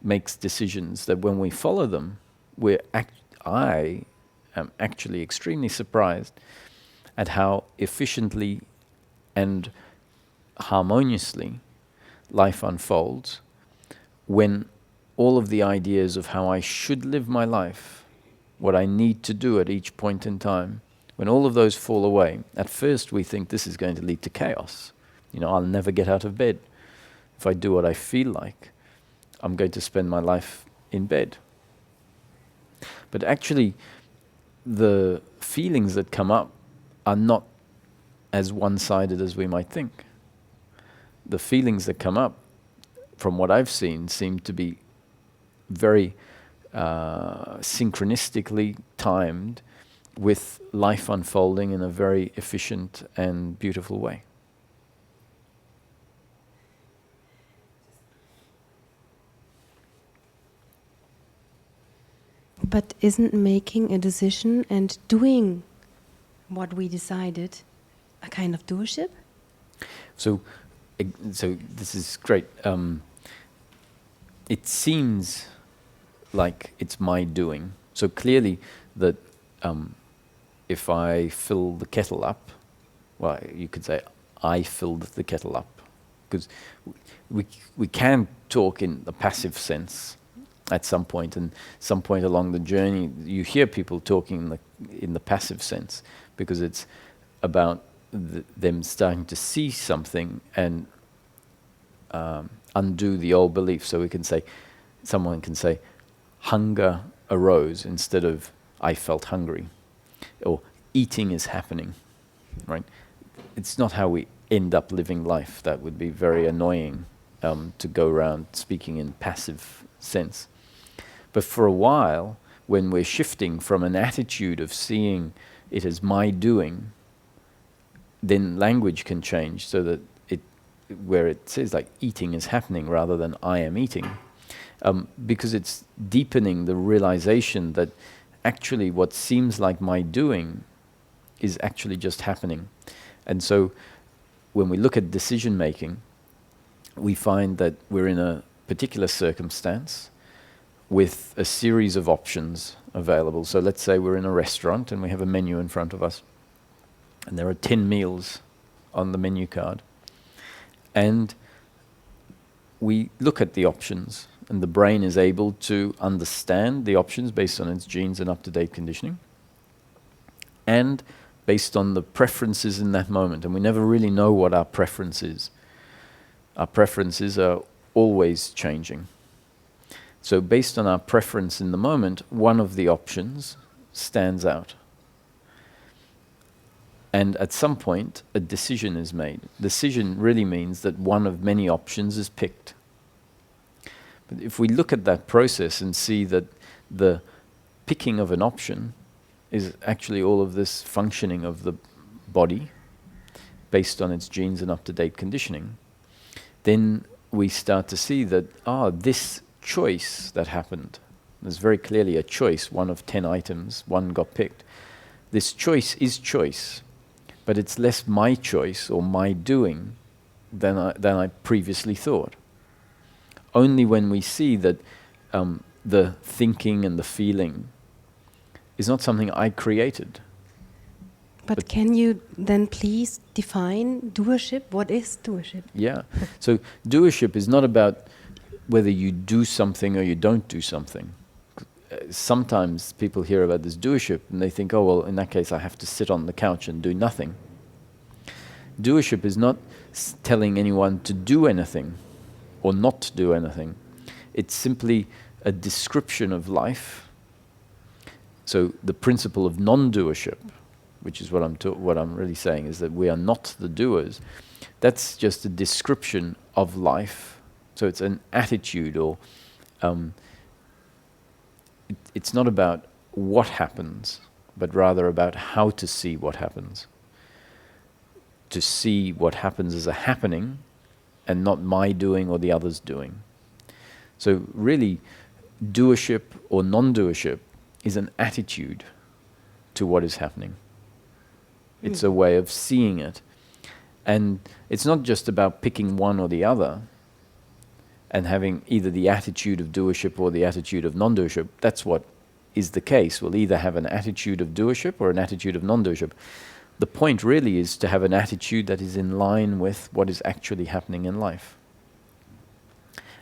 makes decisions that when we follow them, I am actually extremely surprised at how efficiently and harmoniously life unfolds when all of the ideas of how I should live my life, what I need to do at each point in time, when all of those fall away, at first we think this is going to lead to chaos. I'll never get out of bed. If I do what I feel like, I'm going to spend my life in bed. But actually, the feelings that come up are not as one-sided as we might think. The feelings that come up, from what I've seen, seem to be very synchronistically timed with life unfolding in a very efficient and beautiful way. But isn't making a decision and doing what we decided a kind of doership? So this is great. It seems like it's my doing. So clearly that if I fill the kettle up, well, you could say I filled the kettle up, because we can talk in the passive sense at some point, and some point along the journey you hear people talking in the passive sense, because it's about them starting to see something and undo the old belief. So someone can say, hunger arose instead of I felt hungry, or eating is happening, right? It's not how we end up living life. That would be very annoying to go around speaking in passive sense. But for a while, when we're shifting from an attitude of seeing it as my doing, then language can change so that where it says like eating is happening rather than I am eating, because it's deepening the realization that actually what seems like my doing is actually just happening. And so when we look at decision making, we find that we're in a particular circumstance with a series of options available. So let's say we're in a restaurant and we have a menu in front of us, and there are 10 meals on the menu card. And we look at the options, and the brain is able to understand the options based on its genes and up-to-date conditioning, and based on the preferences in that moment. And we never really know what our preference is. Our preferences are always changing. So based on our preference in the moment, one of the options stands out. And at some point, a decision is made. Decision really means that one of many options is picked. But if we look at that process and see that the picking of an option is actually all of this functioning of the body based on its genes and up-to-date conditioning, then we start to see that, this choice that happened, there's very clearly a choice, one of 10 items, one got picked. This choice is choice, but it's less my choice or my doing than I previously thought. Only when we see that the thinking and the feeling is not something I created. But can you then please define doership? What is doership? Yeah. So doership is not about whether you do something or you don't do something. Sometimes people hear about this doership and they think, in that case I have to sit on the couch and do nothing. Doership is not telling anyone to do anything or not to do anything. It's simply a description of life. So the principle of non-doership, which is what I'm really saying, is that we are not the doers. That's just a description of life. So it's an attitude, or it's not about what happens, but rather about how to see what happens. To see what happens as a happening and not my doing or the other's doing. So really, doership or non-doership is an attitude to what is happening. It's a way of seeing it. And it's not just about picking one or the other and having either the attitude of doership or the attitude of non-doership. That's what is the case. We'll either have an attitude of doership or an attitude of non-doership. The point really is to have an attitude that is in line with what is actually happening in life.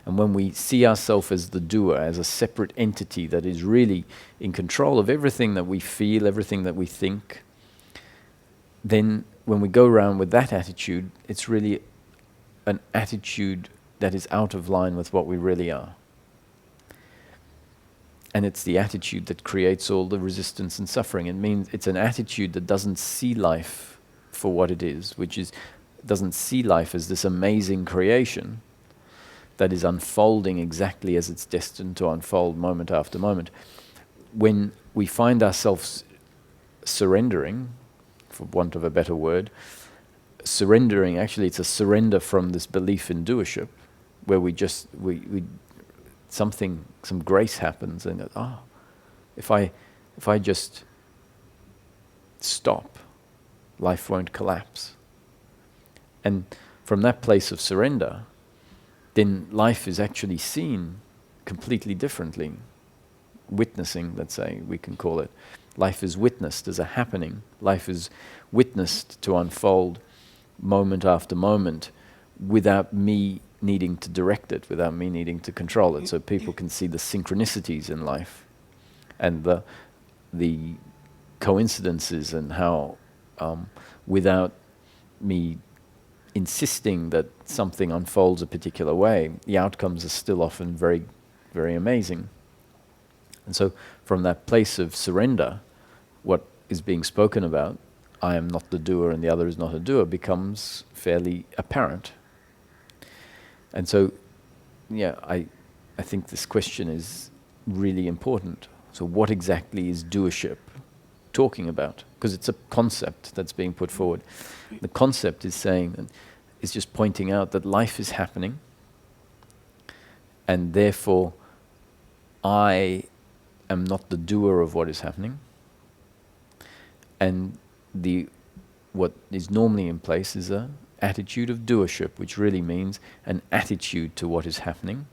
And when we see ourselves as the doer, as a separate entity that is really in control of everything that we feel, everything that we think, then when we go around with that attitude, it's really an attitude that is out of line with what we really are. And it's the attitude that creates all the resistance and suffering. It means it's an attitude that doesn't see life for what it is, which is, doesn't see life as this amazing creation that is unfolding exactly as it's destined to unfold moment after moment. When we find ourselves surrendering, for want of a better word, surrendering, actually it's a surrender from this belief in doership, where we some grace happens, and if I just stop, life won't collapse. And from that place of surrender, then life is actually seen completely differently. Witnessing, let's say, we can call it. Life is witnessed as a happening. Life is witnessed to unfold moment after moment without me needing to direct it, without me needing to control it. So people can see the synchronicities in life and the coincidences, and how without me insisting that something unfolds a particular way, the outcomes are still often very, very amazing. And so from that place of surrender, what is being spoken about, I am not the doer and the other is not a doer, becomes fairly apparent. And so, yeah, I think this question is really important. So what exactly is doership talking about? Because it's a concept that's being put forward. The concept is saying, is just pointing out that life is happening, and therefore I am not the doer of what is happening. And what is normally in place is an attitude of doership, which really means an attitude to what is happening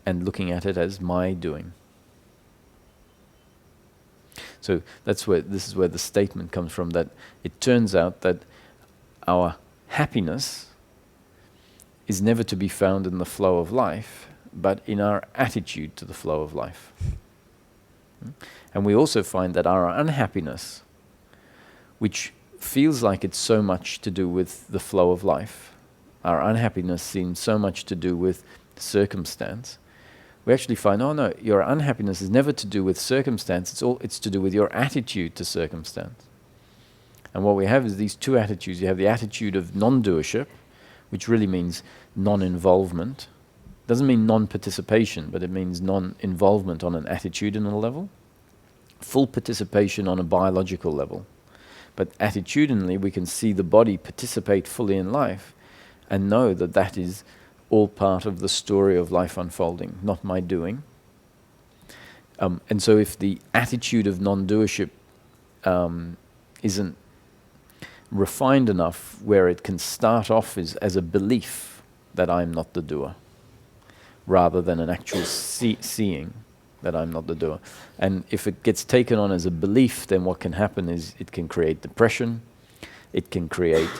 and looking at it as my doing. So this is where the statement comes from, that it turns out that our happiness is never to be found in the flow of life, but in our attitude to the flow of life. And we also find that our unhappiness, which feels like it's so much to do with the flow of life, our unhappiness seems so much to do with circumstance, we actually find, oh no, your unhappiness is never to do with circumstance, it's to do with your attitude to circumstance. And what we have is these two attitudes. You have the attitude of non-doership, which really means non-involvement. Doesn't mean non-participation, but it means non-involvement on an attitudinal level. Full participation on a biological level. But attitudinally, we can see the body participate fully in life and know that that is all part of the story of life unfolding, not my doing. And so if the attitude of non-doership isn't refined enough where it can start off as a belief that I'm not the doer, rather than an actual seeing that I'm not the doer. And if it gets taken on as a belief, then what can happen is it can create depression, it can create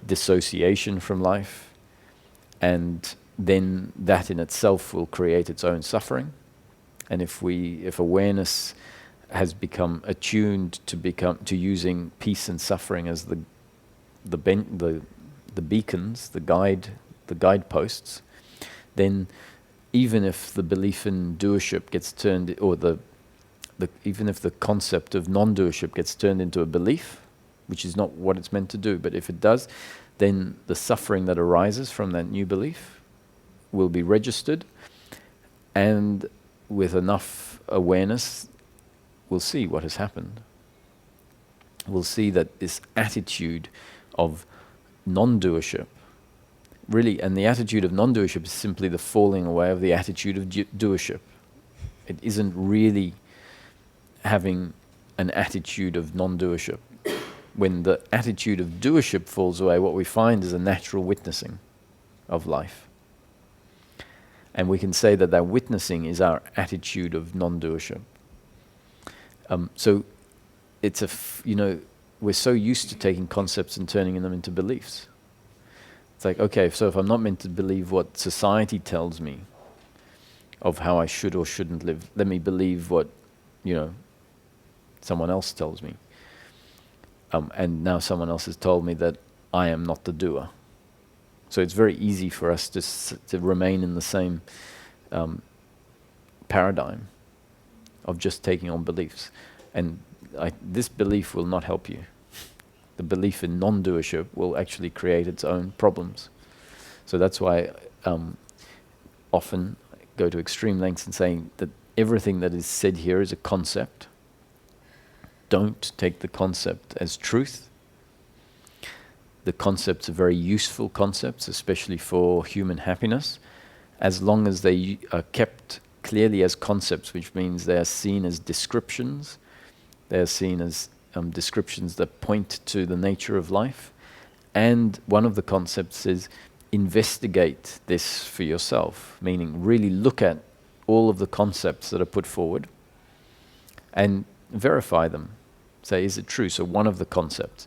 dissociation from life, and then that in itself will create its own suffering. And if awareness has become attuned to using peace and suffering as the beacons, the guideposts, then even if the belief in doership gets turned, or even if the concept of non-doership gets turned into a belief, which is not what it's meant to do, but if it does, then the suffering that arises from that new belief will be registered, and with enough awareness, we'll see what has happened. We'll see that this attitude of non-doership, really, and the attitude of non-doership is simply the falling away of the attitude of doership. It isn't really having an attitude of non-doership. When the attitude of doership falls away, what we find is a natural witnessing of life. And we can say that that witnessing is our attitude of non-doership. So it's we're so used to taking concepts and turning them into beliefs. It's like, okay, so if I'm not meant to believe what society tells me of how I should or shouldn't live, let me believe what, someone else tells me. And now someone else has told me that I am not the doer. So it's very easy for us to remain in the same paradigm of just taking on beliefs. And this belief will not help you. The belief in non-doership will actually create its own problems. So that's why often I go to extreme lengths in saying that everything that is said here is a concept. Don't take the concept as truth. The concepts are very useful concepts, especially for human happiness, as long as they are kept clearly as concepts, which means they are seen as descriptions. They are seen as descriptions that point to the nature of life. And one of the concepts is investigate this for yourself, meaning really look at all of the concepts that are put forward and verify them. Say, is it true? So one of the concepts,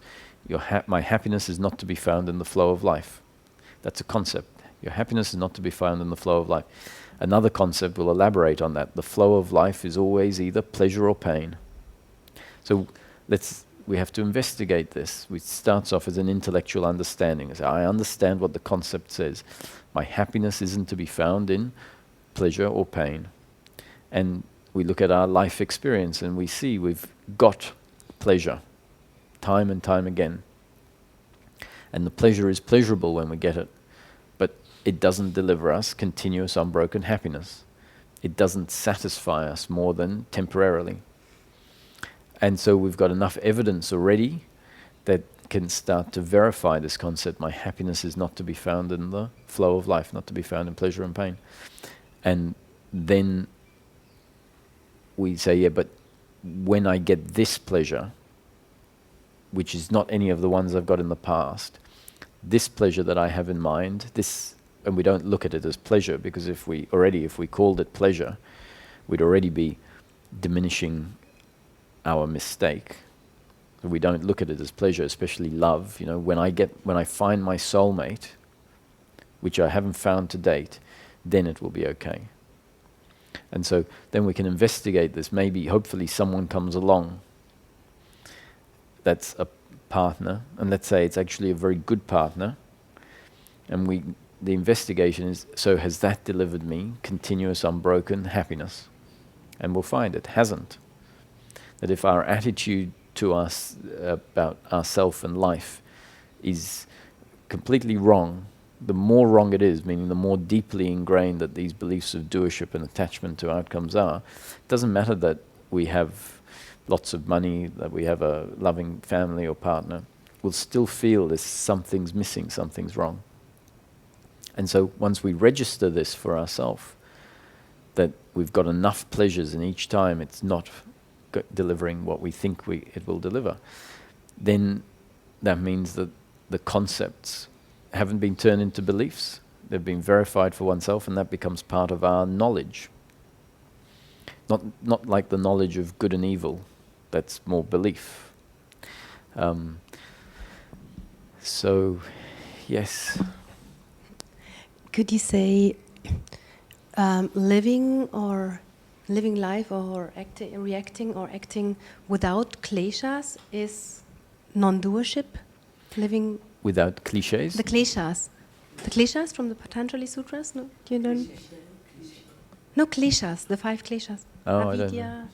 my happiness is not to be found in the flow of life. That's a concept. Your happiness is not to be found in the flow of life. Another concept will elaborate on that. The flow of life is always either pleasure or pain. So we have to investigate this. It starts off as an intellectual understanding. As I understand what the concept says. My happiness isn't to be found in pleasure or pain. And we look at our life experience and we see we've got pleasure time and time again. And the pleasure is pleasurable when we get it. But it doesn't deliver us continuous unbroken happiness. It doesn't satisfy us more than temporarily. And so we've got enough evidence already that can start to verify this concept. My happiness is not to be found in the flow of life, not to be found in pleasure and pain. And then we say, yeah, but when I get this pleasure, which is not any of the ones I've got in the past, this pleasure that I have in mind, and we don't look at it as pleasure, because if we called it pleasure, we'd already be diminishing our mistake. So we don't look at it as pleasure, especially love. When I find my soulmate, which I haven't found to date, then it will be okay. And so then we can investigate this. Maybe, hopefully, someone comes along that's a partner, and let's say it's actually a very good partner, and the investigation is, so has that delivered me continuous unbroken happiness? And we'll find it hasn't. That if our attitude to us about ourself and life is completely wrong, the more wrong it is, meaning the more deeply ingrained that these beliefs of doership and attachment to outcomes are, it doesn't matter that we have lots of money, that we have a loving family or partner, we'll still feel this something's missing, something's wrong. And so once we register this for ourselves, that we've got enough pleasures and each time it's not delivering what we think it will deliver, then that means that the concepts haven't been turned into beliefs. They've been verified for oneself, and that becomes part of our knowledge. Not like the knowledge of good and evil, that's more belief. So, yes. Could you say living life or reacting or acting without kleshas is non-doership? Living without cliches? The kleshas from the Patanjali Sutras? No, you don't. No kleshas, the 5 kleshas. Oh, I don't know.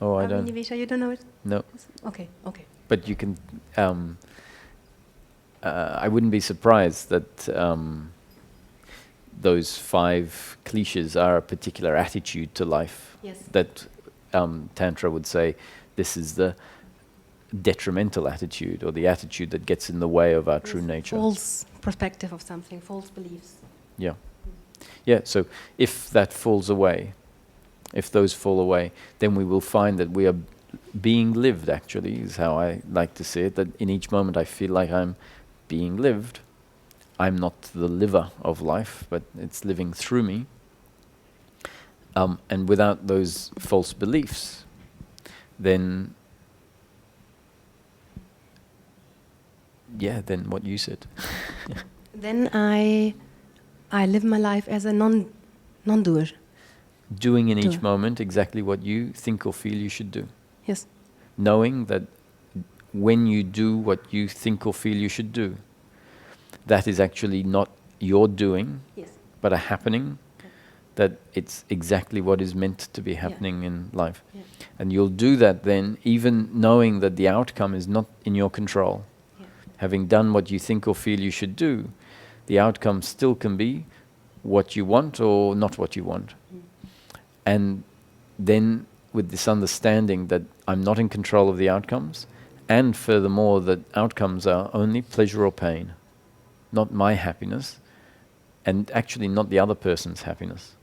Oh, I don't. You don't know it? No. Okay. But you can. I wouldn't be surprised that those 5 cliches are a particular attitude to life. Yes. That Tantra would say, this is the detrimental attitude, or the attitude that gets in the way of our true nature. False perspective of something, false beliefs. Yeah. Yeah, so if that falls away, if those fall away, then we will find that we are being lived, actually, is how I like to see it, that in each moment I feel like I'm being lived. I'm not the liver of life, but it's living through me. And without those false beliefs, then then what you said. Then I live my life as a non-doer. Doing in each Doer. moment exactly what you think or feel you should do. Yes. Knowing that when you do what you think or feel you should do, that is actually not your doing, Yes. but a happening, that it's exactly what is meant to be happening in life. Yeah. And you'll do that then, even knowing that the outcome is not in your control. Yeah. Having done what you think or feel you should do, the outcome still can be what you want or not what you want. And then with this understanding that I'm not in control of the outcomes, and furthermore that outcomes are only pleasure or pain, not my happiness, and actually not the other person's happiness.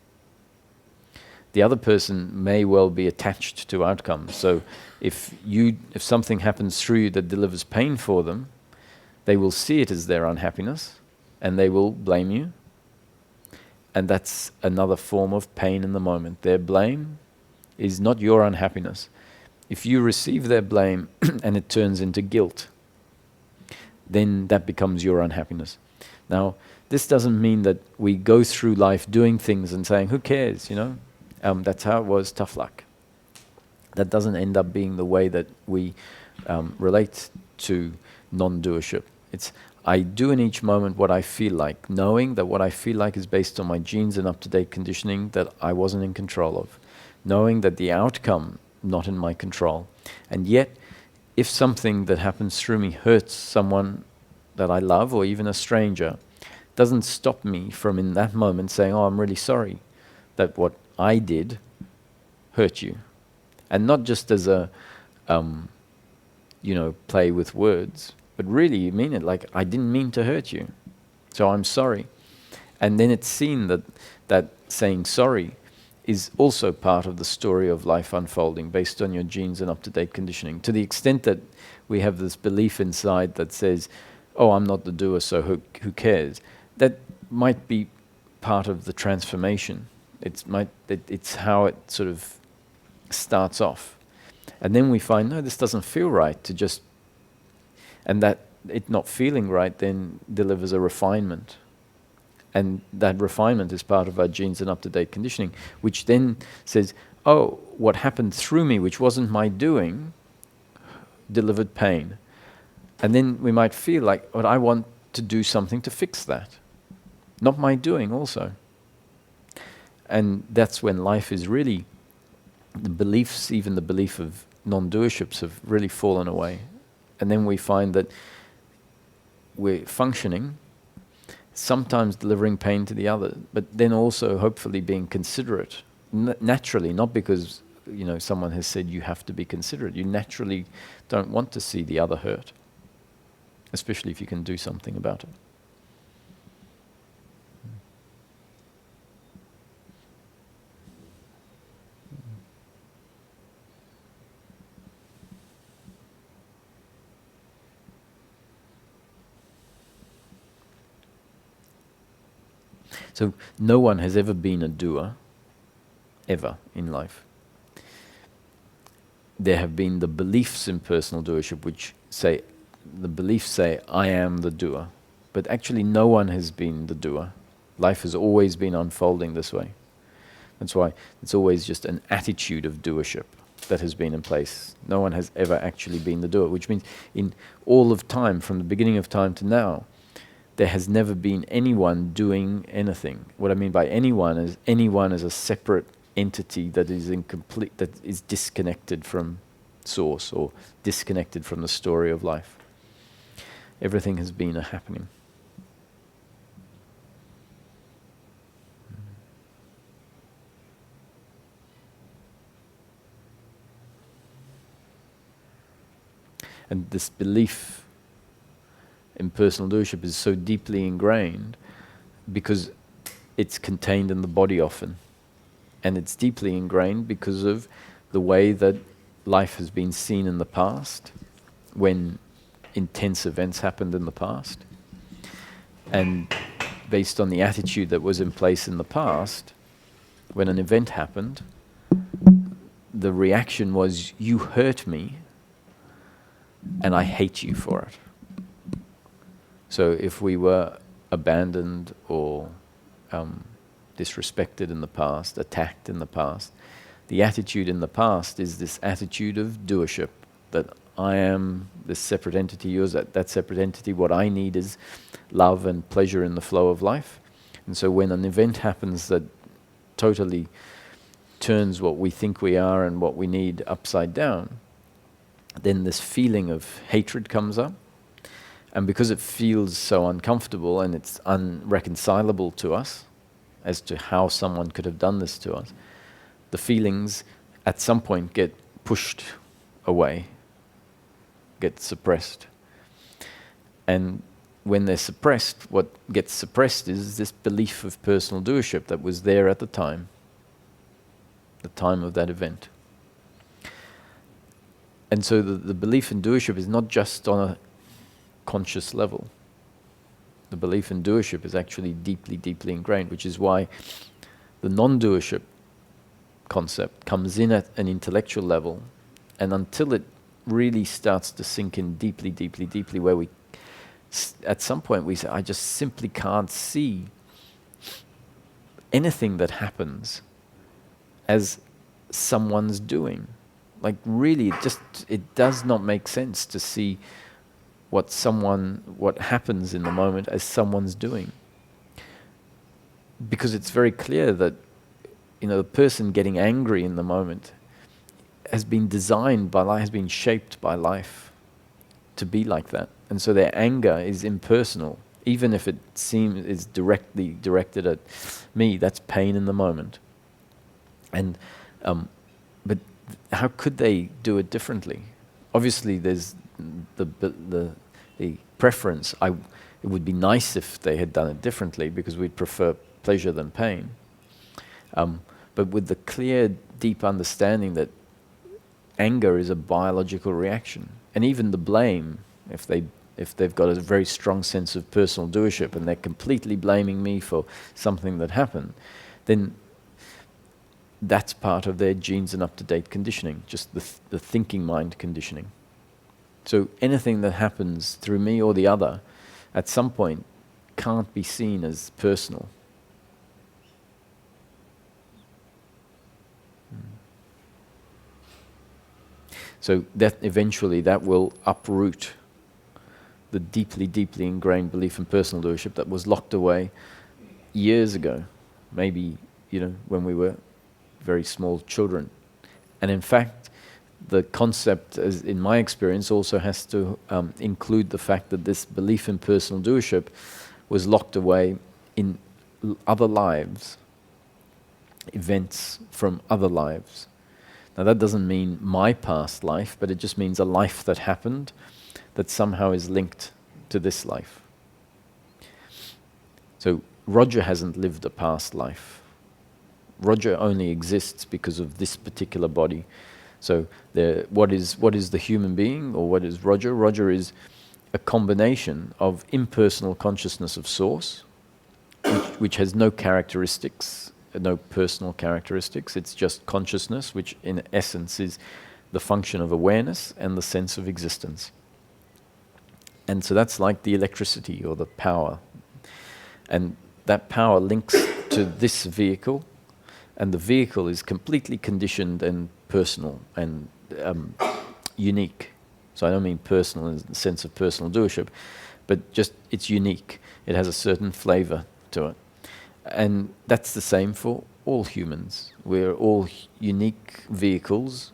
The other person may well be attached to outcomes. So if something happens through you that delivers pain for them, they will see it as their unhappiness and they will blame you. And that's another form of pain in the moment. Their blame is not your unhappiness. If you receive their blame and it turns into guilt, then that becomes your unhappiness. Now, this doesn't mean that we go through life doing things and saying, who cares, that's how it was, tough luck. That doesn't end up being the way that we relate to non-doership. It's, I do in each moment what I feel like, knowing that what I feel like is based on my genes and up-to-date conditioning that I wasn't in control of. Knowing that the outcome, not in my control. And yet, if something that happens through me hurts someone that I love, or even a stranger, doesn't stop me from in that moment saying, oh, I'm really sorry that what I did hurt you. And not just as a, play with words, but really you mean it, like, I didn't mean to hurt you, so I'm sorry. And then it's seen that saying sorry is also part of the story of life unfolding based on your genes and up-to-date conditioning. To the extent that we have this belief inside that says, oh, I'm not the doer, so who cares? That might be part of the transformation. It's how it sort of starts off. And then we find, no, this doesn't feel right to just... And that it not feeling right then delivers a refinement. And that refinement is part of our genes and up-to-date conditioning, which then says, oh, what happened through me, which wasn't my doing, delivered pain. And then we might feel like, but I want to do something to fix that. Not my doing also. And that's when life is really, the beliefs, even the belief of non-doerships have really fallen away. And then we find that we're functioning, sometimes delivering pain to the other, but then also hopefully being considerate. Naturally, not because someone has said you have to be considerate. You naturally don't want to see the other hurt, especially if you can do something about it. So no one has ever been a doer, ever in life. There have been the beliefs in personal doership which say, the beliefs say, I am the doer. But actually no one has been the doer. Life has always been unfolding this way. That's why it's always just an attitude of doership that has been in place. No one has ever actually been the doer, which means in all of time, from the beginning of time to now, there has never been anyone doing anything. What I mean by anyone is a separate entity that is incomplete, that is disconnected from source or disconnected from the story of life. Everything has been a happening. And this belief in personal doership is so deeply ingrained because it's contained in the body often. And it's deeply ingrained because of the way that life has been seen in the past, when intense events happened in the past. And based on the attitude that was in place in the past, when an event happened, the reaction was, you hurt me, and I hate you for it. So if we were abandoned or disrespected in the past, attacked in the past, the attitude in the past is this attitude of doership, that I am this separate entity, yours that separate entity. What I need is love and pleasure in the flow of life. And so when an event happens that totally turns what we think we are and what we need upside down, then this feeling of hatred comes up. And because it feels so uncomfortable and it's unreconcilable to us as to how someone could have done this to us, the feelings at some point get pushed away, get suppressed. And when they're suppressed, what gets suppressed is this belief of personal doership that was there at the time of that event. And so the belief in doership is not just on a conscious level. The belief in doership is actually deeply, deeply ingrained, which is why the non-doership concept comes in at an intellectual level, and until it really starts to sink in deeply, deeply, deeply, where we, at some point we say, I just simply can't see anything that happens as someone's doing. Like really, it does not make sense to see what happens in the moment as someone's doing. Because it's very clear that, the person getting angry in the moment has been designed by life, has been shaped by life to be like that. And so their anger is impersonal. Even if it seems is directly directed at me, that's pain in the moment. And but how could they do it differently? Obviously, there's the preference. It would be nice if they had done it differently, because we'd prefer pleasure than pain. But with the clear, deep understanding that anger is a biological reaction, and even the blame, if they've got a very strong sense of personal doership and they're completely blaming me for something that happened, then that's part of their genes and up-to-date conditioning, just the thinking mind conditioning. So anything that happens through me or the other, at some point, can't be seen as personal. So that eventually that will uproot the deeply, deeply ingrained belief in personal doership that was locked away years ago, maybe, when we were very small children. And in fact, the concept, as in my experience, also has to include the fact that this belief in personal doership was locked away in other lives, events from other lives. Now that doesn't mean my past life, but it just means a life that happened that somehow is linked to this life. So Roger hasn't lived a past life. Roger only exists because of this particular body. So what is the human being, or what is Roger? Roger is a combination of impersonal consciousness of source, which has no characteristics, no personal characteristics. It's just consciousness, which in essence is the function of awareness and the sense of existence. And so that's like the electricity or the power. And that power links to this vehicle, and the vehicle is completely conditioned and personal and unique. So I don't mean personal in the sense of personal doership, but just it's unique. It has a certain flavor to it. And that's the same for all humans. We're all unique vehicles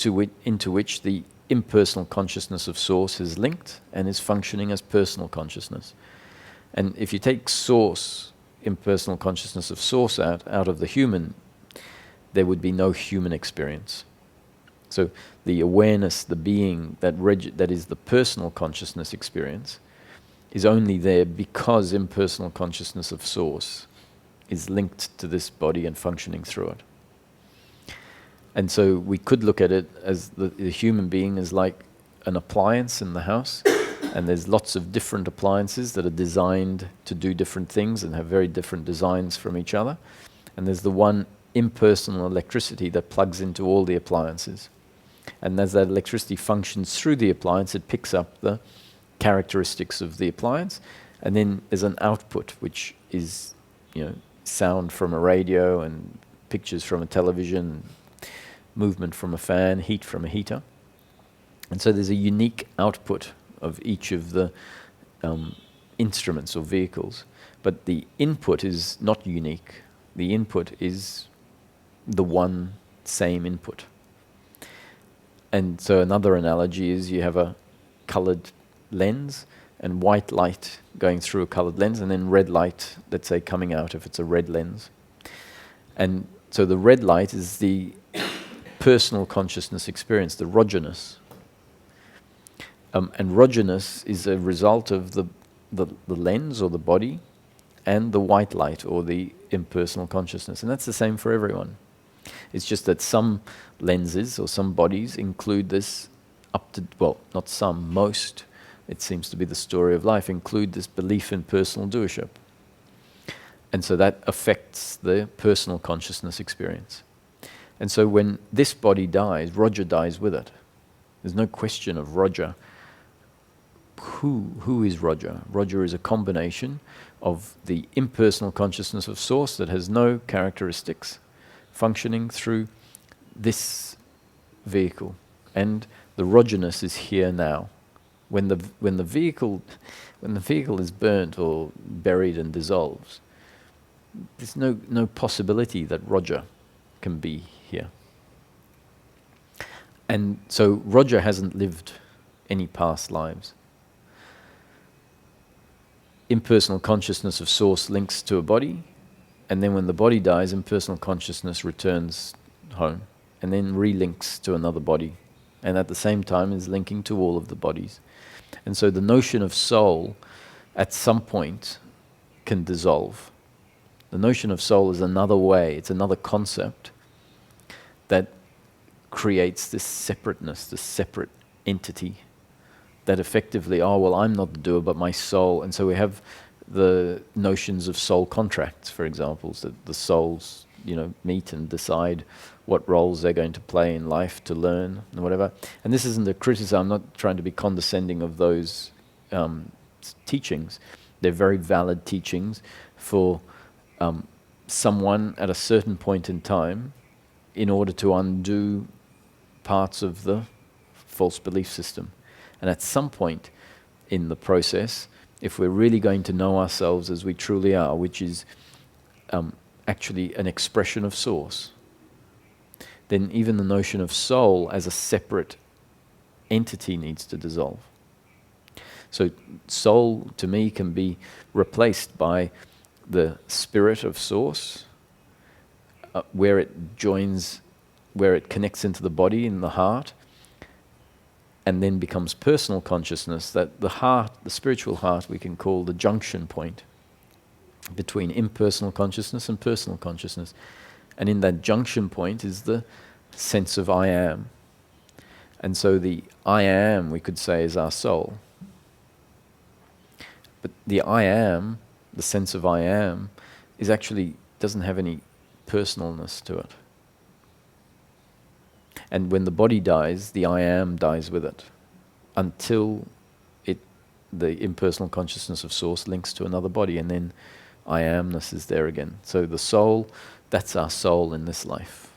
into which the impersonal consciousness of source is linked and is functioning as personal consciousness. And if you take source, impersonal consciousness of source out of the human, there would be no human experience. So the awareness, the being that is the personal consciousness experience is only there because impersonal consciousness of source is linked to this body and functioning through it. And so we could look at it as the human being is like an appliance in the house, and there's lots of different appliances that are designed to do different things and have very different designs from each other. And there's the one impersonal electricity that plugs into all the appliances. And as that electricity functions through the appliance, it picks up the characteristics of the appliance, and then there's an output, which is, sound from a radio and pictures from a television, movement from a fan, heat from a heater. And so there's a unique output of each of the instruments or vehicles, but the input is not unique. The input is the one same input. And so another analogy is you have a colored lens and white light going through a colored lens, and then red light, let's say, coming out if it's a red lens. And so the red light is the personal consciousness experience, the rogeness. And rogeness is a result of the lens or the body and the white light or the impersonal consciousness. And that's the same for everyone. It's just that some lenses or some bodies include this not some, most, it seems to be the story of life, include this belief in personal doership. And so that affects the personal consciousness experience. And so when this body dies, Roger dies with it. There's no question of Roger. Who is Roger? Roger is a combination of the impersonal consciousness of Source that has no characteristics, functioning through this vehicle. And the Rogerness is here now. When the vehicle is burnt or buried and dissolves, there's no possibility that Roger can be here. And so Roger hasn't lived any past lives. Impersonal consciousness of Source links to a body, and then when the body dies, impersonal consciousness returns home, and then relinks to another body, and at the same time is linking to all of the bodies. And so the notion of soul, at some point, can dissolve. The notion of soul is another way, it's another concept that creates this separateness, this separate entity that effectively, I'm not the doer, but my soul. And so we have the notions of soul contracts, for example, that the souls, meet and decide what roles they're going to play in life to learn and whatever. And this isn't a criticism, I'm not trying to be condescending of those teachings. They're very valid teachings for someone at a certain point in time in order to undo parts of the false belief system. And at some point in the process, if we're really going to know ourselves as we truly are, which is actually an expression of Source, then even the notion of soul as a separate entity needs to dissolve. So soul, to me, can be replaced by the spirit of Source, where it connects into the body, in the heart, and then becomes personal consciousness, that the heart, the spiritual heart, we can call the junction point between impersonal consciousness and personal consciousness. And in that junction point is the sense of I am. And so the I am, we could say, is our soul. But the I am, the sense of I am, is actually doesn't have any personalness to it. And when the body dies, the I am dies with it, until the impersonal consciousness of Source links to another body, and then I amness is there again. So the soul, that's our soul in this life.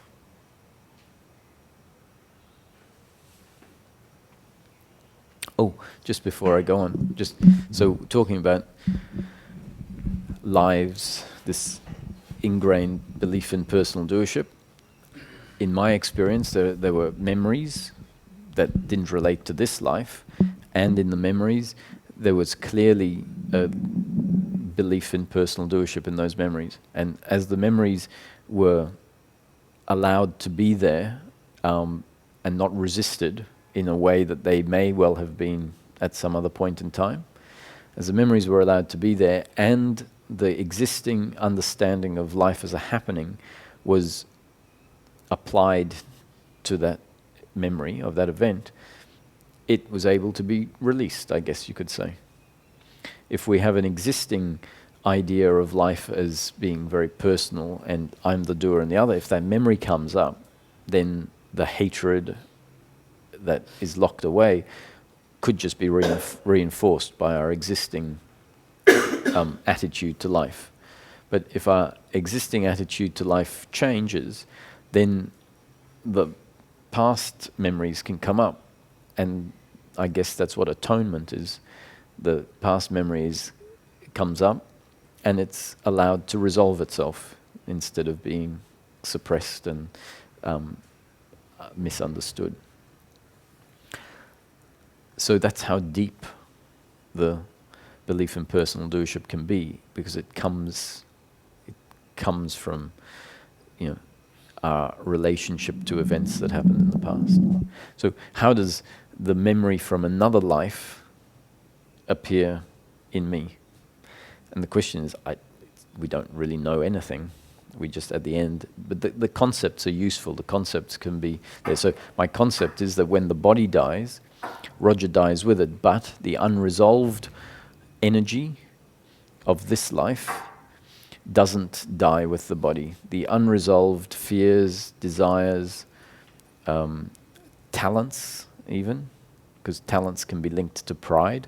Oh, just before I go on, so talking about lives, this ingrained belief in personal doership. In my experience, there were memories that didn't relate to this life, and in the memories, there was clearly a belief in personal doership in those memories. And as the memories were allowed to be there and not resisted in a way that they may well have been at some other point in time, as the memories were allowed to be there and the existing understanding of life as a happening was applied to that memory of that event, it was able to be released, I guess you could say. If we have an existing idea of life as being very personal and I'm the doer and the other, if that memory comes up, then the hatred that is locked away could just be reinforced by our existing attitude to life. But if our existing attitude to life changes, then the past memories can come up. And I guess that's what atonement is. The past memories comes up and it's allowed to resolve itself instead of being suppressed and misunderstood. So that's how deep the belief in personal doership can be, because it comes from, our relationship to events that happened in the past. So how does the memory from another life appear in me? And the question is, we don't really know anything. We just at the end, but the concepts are useful. The concepts can be there. So my concept is that when the body dies, Roger dies with it, but the unresolved energy of this life doesn't die with the body. The unresolved fears, desires, talents even, because talents can be linked to pride.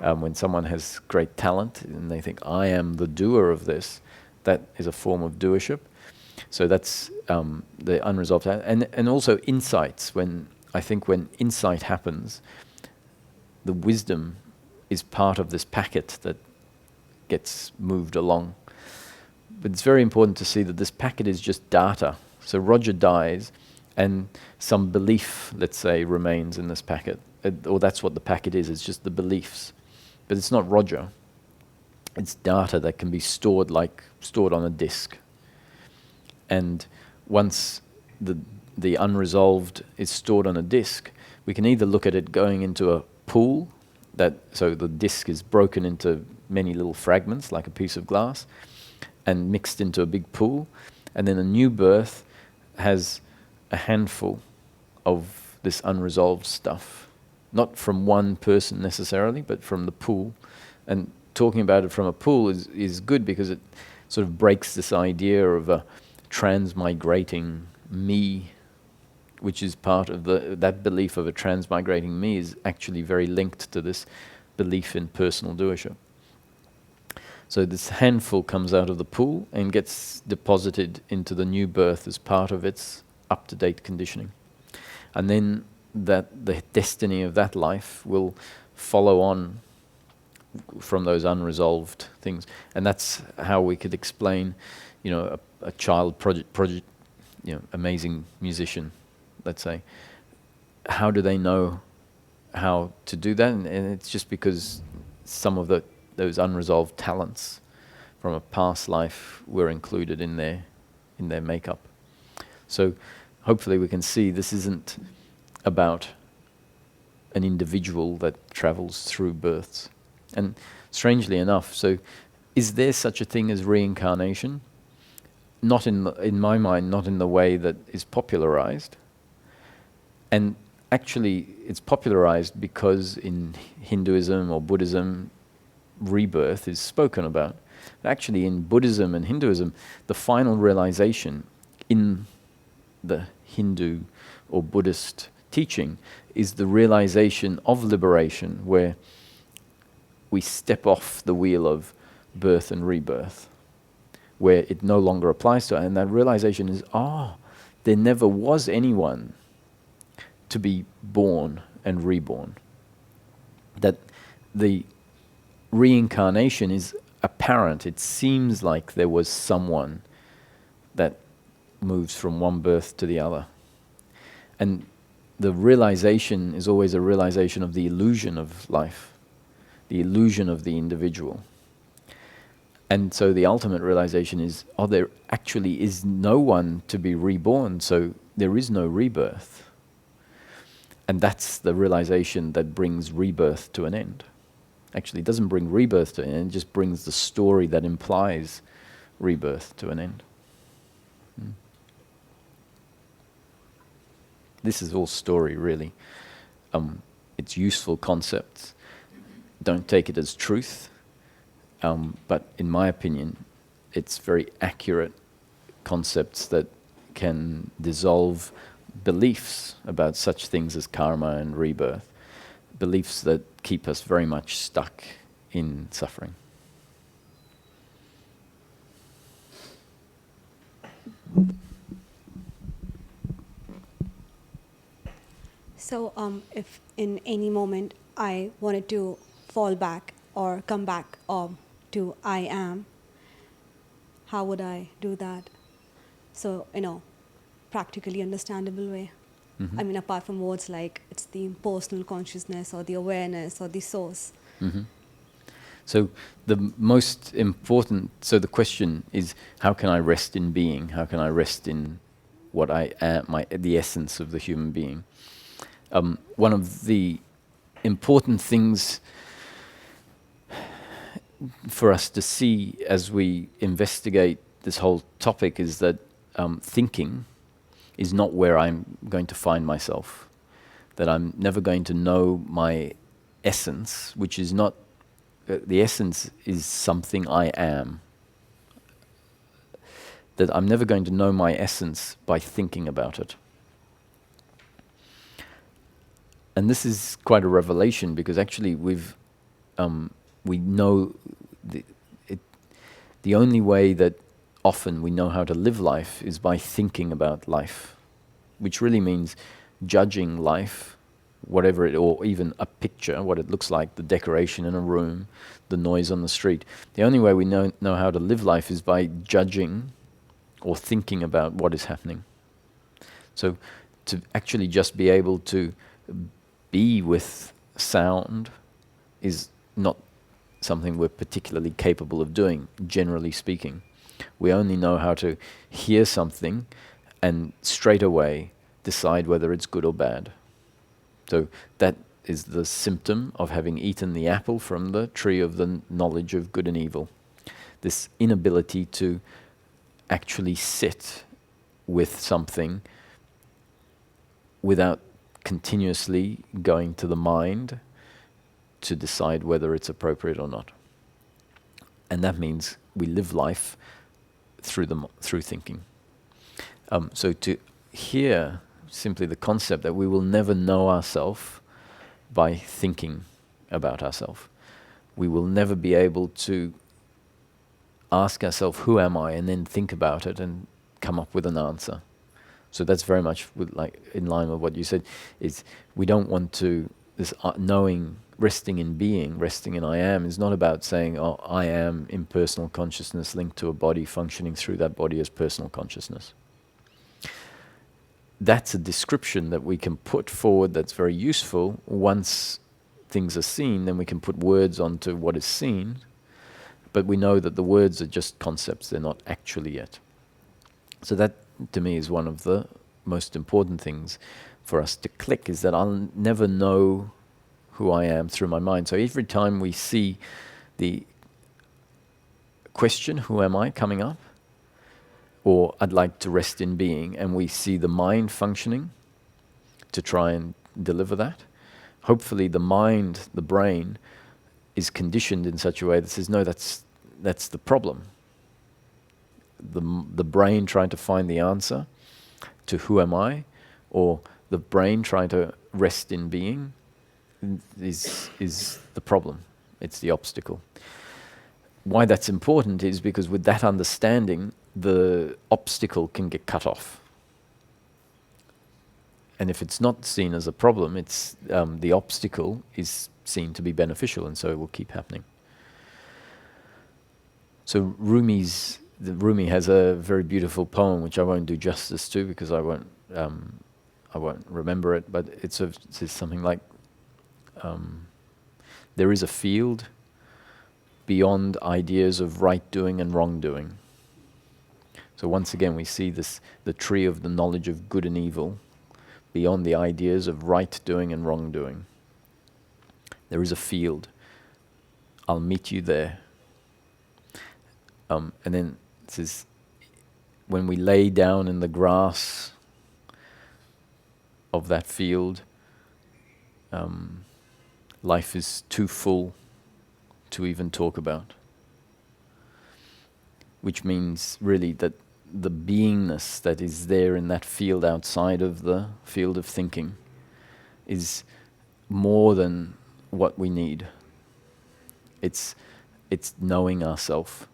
When someone has great talent and they think, I am the doer of this, that is a form of doership. So that's the unresolved. And also insights. When insight happens, the wisdom is part of this packet that gets moved along. But it's very important to see that this packet is just data. So Roger dies and some belief, let's say, remains in this packet. Or that's what the packet is, it's just the beliefs. But it's not Roger. It's data that can be stored on a disk. And once the unresolved is stored on a disk, we can either look at it going into a pool, so the disk is broken into many little fragments like a piece of glass and mixed into a big pool, and then a new birth has a handful of this unresolved stuff. Not from one person necessarily, but from the pool. And talking about it from a pool is good because it sort of breaks this idea of a transmigrating me, which is part of that belief of a transmigrating me is actually very linked to this belief in personal doership. So this handful comes out of the pool and gets deposited into the new birth as part of its up-to-date conditioning. And then the destiny of that life will follow on from those unresolved things. And that's how we could explain, a child project, amazing musician, let's say. How do they know how to do that? And it's just because some of those unresolved talents from a past life were included in their makeup. So hopefully we can see this isn't about an individual that travels through births. And strangely enough, so is there such a thing as reincarnation? Not in my mind, not in the way that is popularized. And actually it's popularized because in Hinduism or Buddhism, rebirth is spoken about. Actually in Buddhism and Hinduism, the final realization in the Hindu or Buddhist teaching is the realization of liberation, where we step off the wheel of birth and rebirth, where it no longer applies to us. And that realization is, there never was anyone to be born and reborn. That the reincarnation is apparent. It seems like there was someone that moves from one birth to the other. And the realization is always a realization of the illusion of life, the illusion of the individual. And so the ultimate realization is, there actually is no one to be reborn, so there is no rebirth. And that's the realization that brings rebirth to an end. Actually, it doesn't bring rebirth to an end, it just brings the story that implies rebirth to an end. This is all story, really. It's useful concepts. Don't take it as truth. But in my opinion, it's very accurate concepts that can dissolve beliefs about such things as karma and rebirth, beliefs that keep us very much stuck in suffering. So if in any moment I wanted to fall back or come back to I am, how would I do that? So, practically understandable way. Mm-hmm. I mean, apart from words like it's the personal consciousness or the awareness or the source. Mm-hmm. So the most important, so the question is, how can I rest in being? How can I rest in what I am, the essence of the human being? One of the important things for us to see as we investigate this whole topic is that thinking is not where I'm going to find myself, that I'm never going to know my essence, which is not, the essence is something I am. That I'm never going to know my essence by thinking about it. And this is quite a revelation, because actually we know the only way that often we know how to live life is by thinking about life, which really means judging life, whatever it, or even a picture, what it looks like, the decoration in a room, the noise on the street. The only way we know how to live life is by judging or thinking about what is happening. So to actually just be able to be with sound is not something we're particularly capable of doing, generally speaking. We only know how to hear something and straight away decide whether it's good or bad. So that is the symptom of having eaten the apple from the tree of the knowledge of good and evil. This inability to actually sit with something without continuously going to the mind to decide whether it's appropriate or not. And that means we live life through thinking. So to hear simply the concept that we will never know ourselves by thinking about ourselves. We will never be able to ask ourselves, who am I, and then think about it and come up with an answer. So that's very much in line with what you said, is we don't want to, this knowing, resting in being, resting in I am, is not about saying, oh, I am impersonal consciousness linked to a body, functioning through that body as personal consciousness. That's a description that we can put forward that's very useful. Once things are seen, then we can put words onto what is seen, but we know that the words are just concepts, they're not actually yet. So that, to me, is one of the most important things for us to click, is that I'll never know who I am through my mind. So every time we see the question, who am I, coming up, or I'd like to rest in being, and we see the mind functioning to try and deliver that, hopefully the mind, the brain, is conditioned in such a way that says, no, that's the problem. The brain trying to find the answer to who am I, or the brain trying to rest in being, is the problem. It's the obstacle. Why that's important is because with that understanding, the obstacle can get cut off. And if it's not seen as a problem, it's the obstacle is seen to be beneficial, and so it will keep happening. So Rumi has a very beautiful poem, which I won't do justice to because I won't remember it, but it says something like, there is a field beyond ideas of right doing and wrong doing. So once again, we see the tree of the knowledge of good and evil beyond the ideas of right doing and wrong doing. There is a field. I'll meet you there. And then it says, when we lay down in the grass of that field, life is too full to even talk about. which means really that the beingness that is there in that field outside of the field of thinking is more than what we need. It's knowing ourself,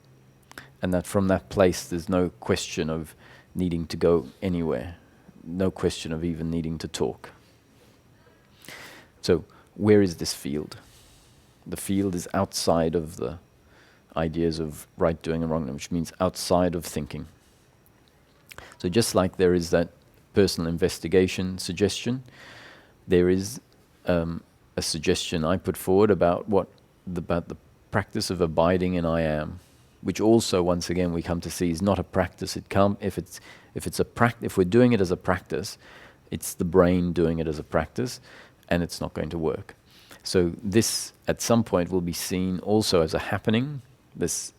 and that from that place there's no question of needing to go anywhere, no question of even needing to talk. So where is this field? The field is outside of the ideas of right doing and wrong, which means outside of thinking. So just like there is that personal investigation suggestion, there is a suggestion I put forward about the practice of abiding in I am, which also once again we come to see is not a practice. It can't, if we're doing it as a practice, it's the brain doing it as a practice, and it's not going to work. So this at some point will be seen also as a happening, this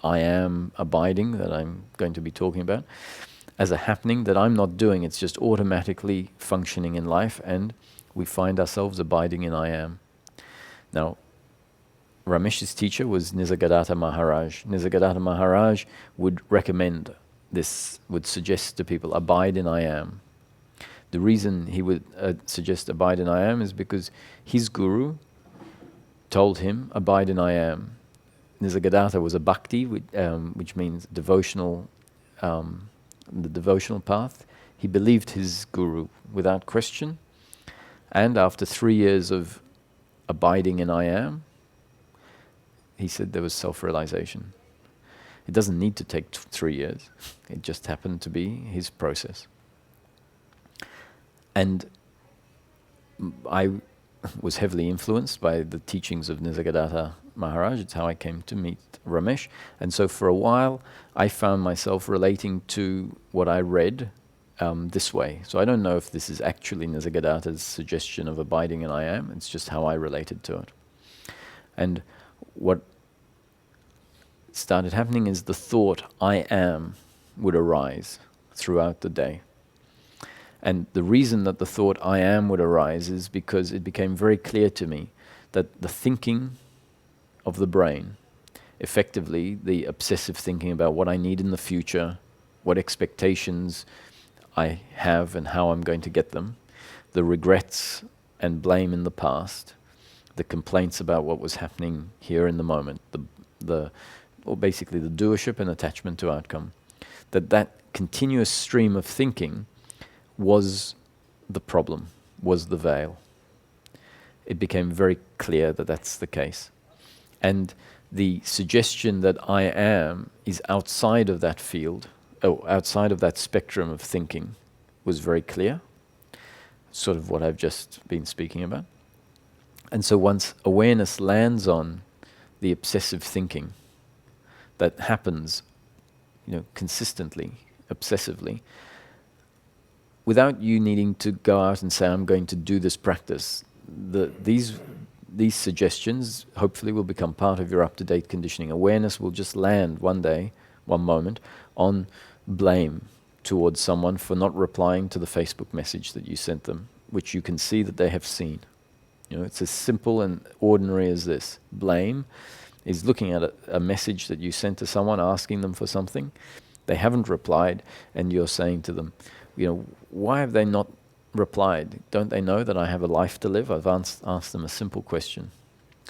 I am abiding that I'm going to be talking about, as a happening that I'm not doing. It's just automatically functioning in life, and we find ourselves abiding in I am. Now, Ramesh's teacher was Nisargadatta Maharaj. Nisargadatta Maharaj would recommend this, would suggest to people, abide in I am. The reason he would suggest abide in I am is because his guru told him, abide in I am. Nisargadatta was a bhakti, which means devotional, the devotional path. He believed his guru without question, and after 3 years of abiding in I am, he said there was self-realization. It doesn't need to take 3 years. It just happened to be his process. And I was heavily influenced by the teachings of Nisargadatta Maharaj. It's how I came to meet Ramesh. And so for a while, I found myself relating to what I read this way. So I don't know if this is actually Nisargadatta's suggestion of abiding in I am. It's just how I related to it. And what started happening is the thought I am would arise throughout the day. And the reason that the thought I am would arise is because it became very clear to me that the thinking of the brain, effectively the obsessive thinking about what I need in the future, what expectations I have and how I'm going to get them, the regrets and blame in the past, the complaints about what was happening here in the moment, or basically the doership and attachment to outcome, that continuous stream of thinking was the problem, was the veil. It became very clear that that's the case. And the suggestion that I am is outside of that field, outside of that spectrum of thinking, was very clear, sort of what I've just been speaking about. And so once awareness lands on the obsessive thinking that happens, consistently, obsessively, without you needing to go out and say, I'm going to do this practice, these suggestions hopefully will become part of your up-to-date conditioning. Awareness will just land one day, one moment, on blame towards someone for not replying to the Facebook message that you sent them, which you can see that they have seen. It's as simple and ordinary as this. Blame is looking at a message that you sent to someone asking them for something. They haven't replied, and you're saying to them, why have they not replied? Don't they know that I have a life to live? I've asked them a simple question.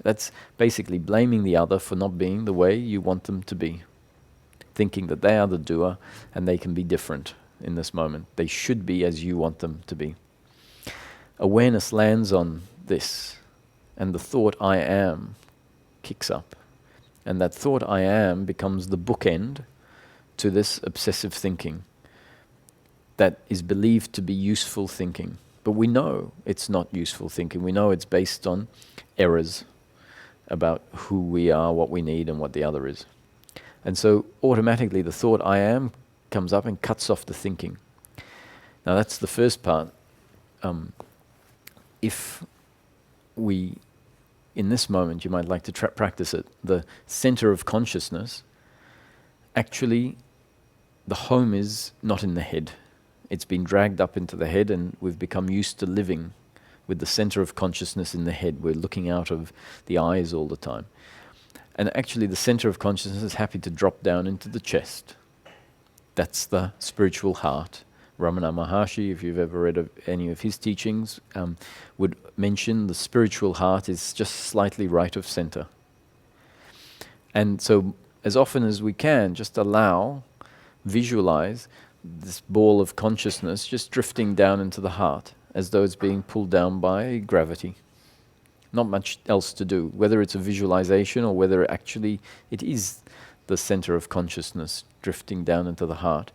That's basically blaming the other for not being the way you want them to be, thinking that they are the doer and they can be different in this moment. They should be as you want them to be. Awareness lands on this, and the thought I am kicks up. And that thought I am becomes the bookend to this obsessive thinking that is believed to be useful thinking. But we know it's not useful thinking. We know it's based on errors about who we are, what we need, and what the other is. And so automatically the thought I am comes up and cuts off the thinking. Now that's the first part. If we, in this moment, you might like to practice it, the center of consciousness, actually the home is not in the head. It's been dragged up into the head, and we've become used to living with the center of consciousness in the head. We're looking out of the eyes all the time. And actually the center of consciousness is happy to drop down into the chest. That's the spiritual heart. Ramana Maharshi, if you've ever read any of his teachings, would mention the spiritual heart is just slightly right of center. And so as often as we can, just visualize this ball of consciousness just drifting down into the heart, as though it's being pulled down by gravity. Not much else to do, whether it's a visualization or whether actually it is the center of consciousness drifting down into the heart.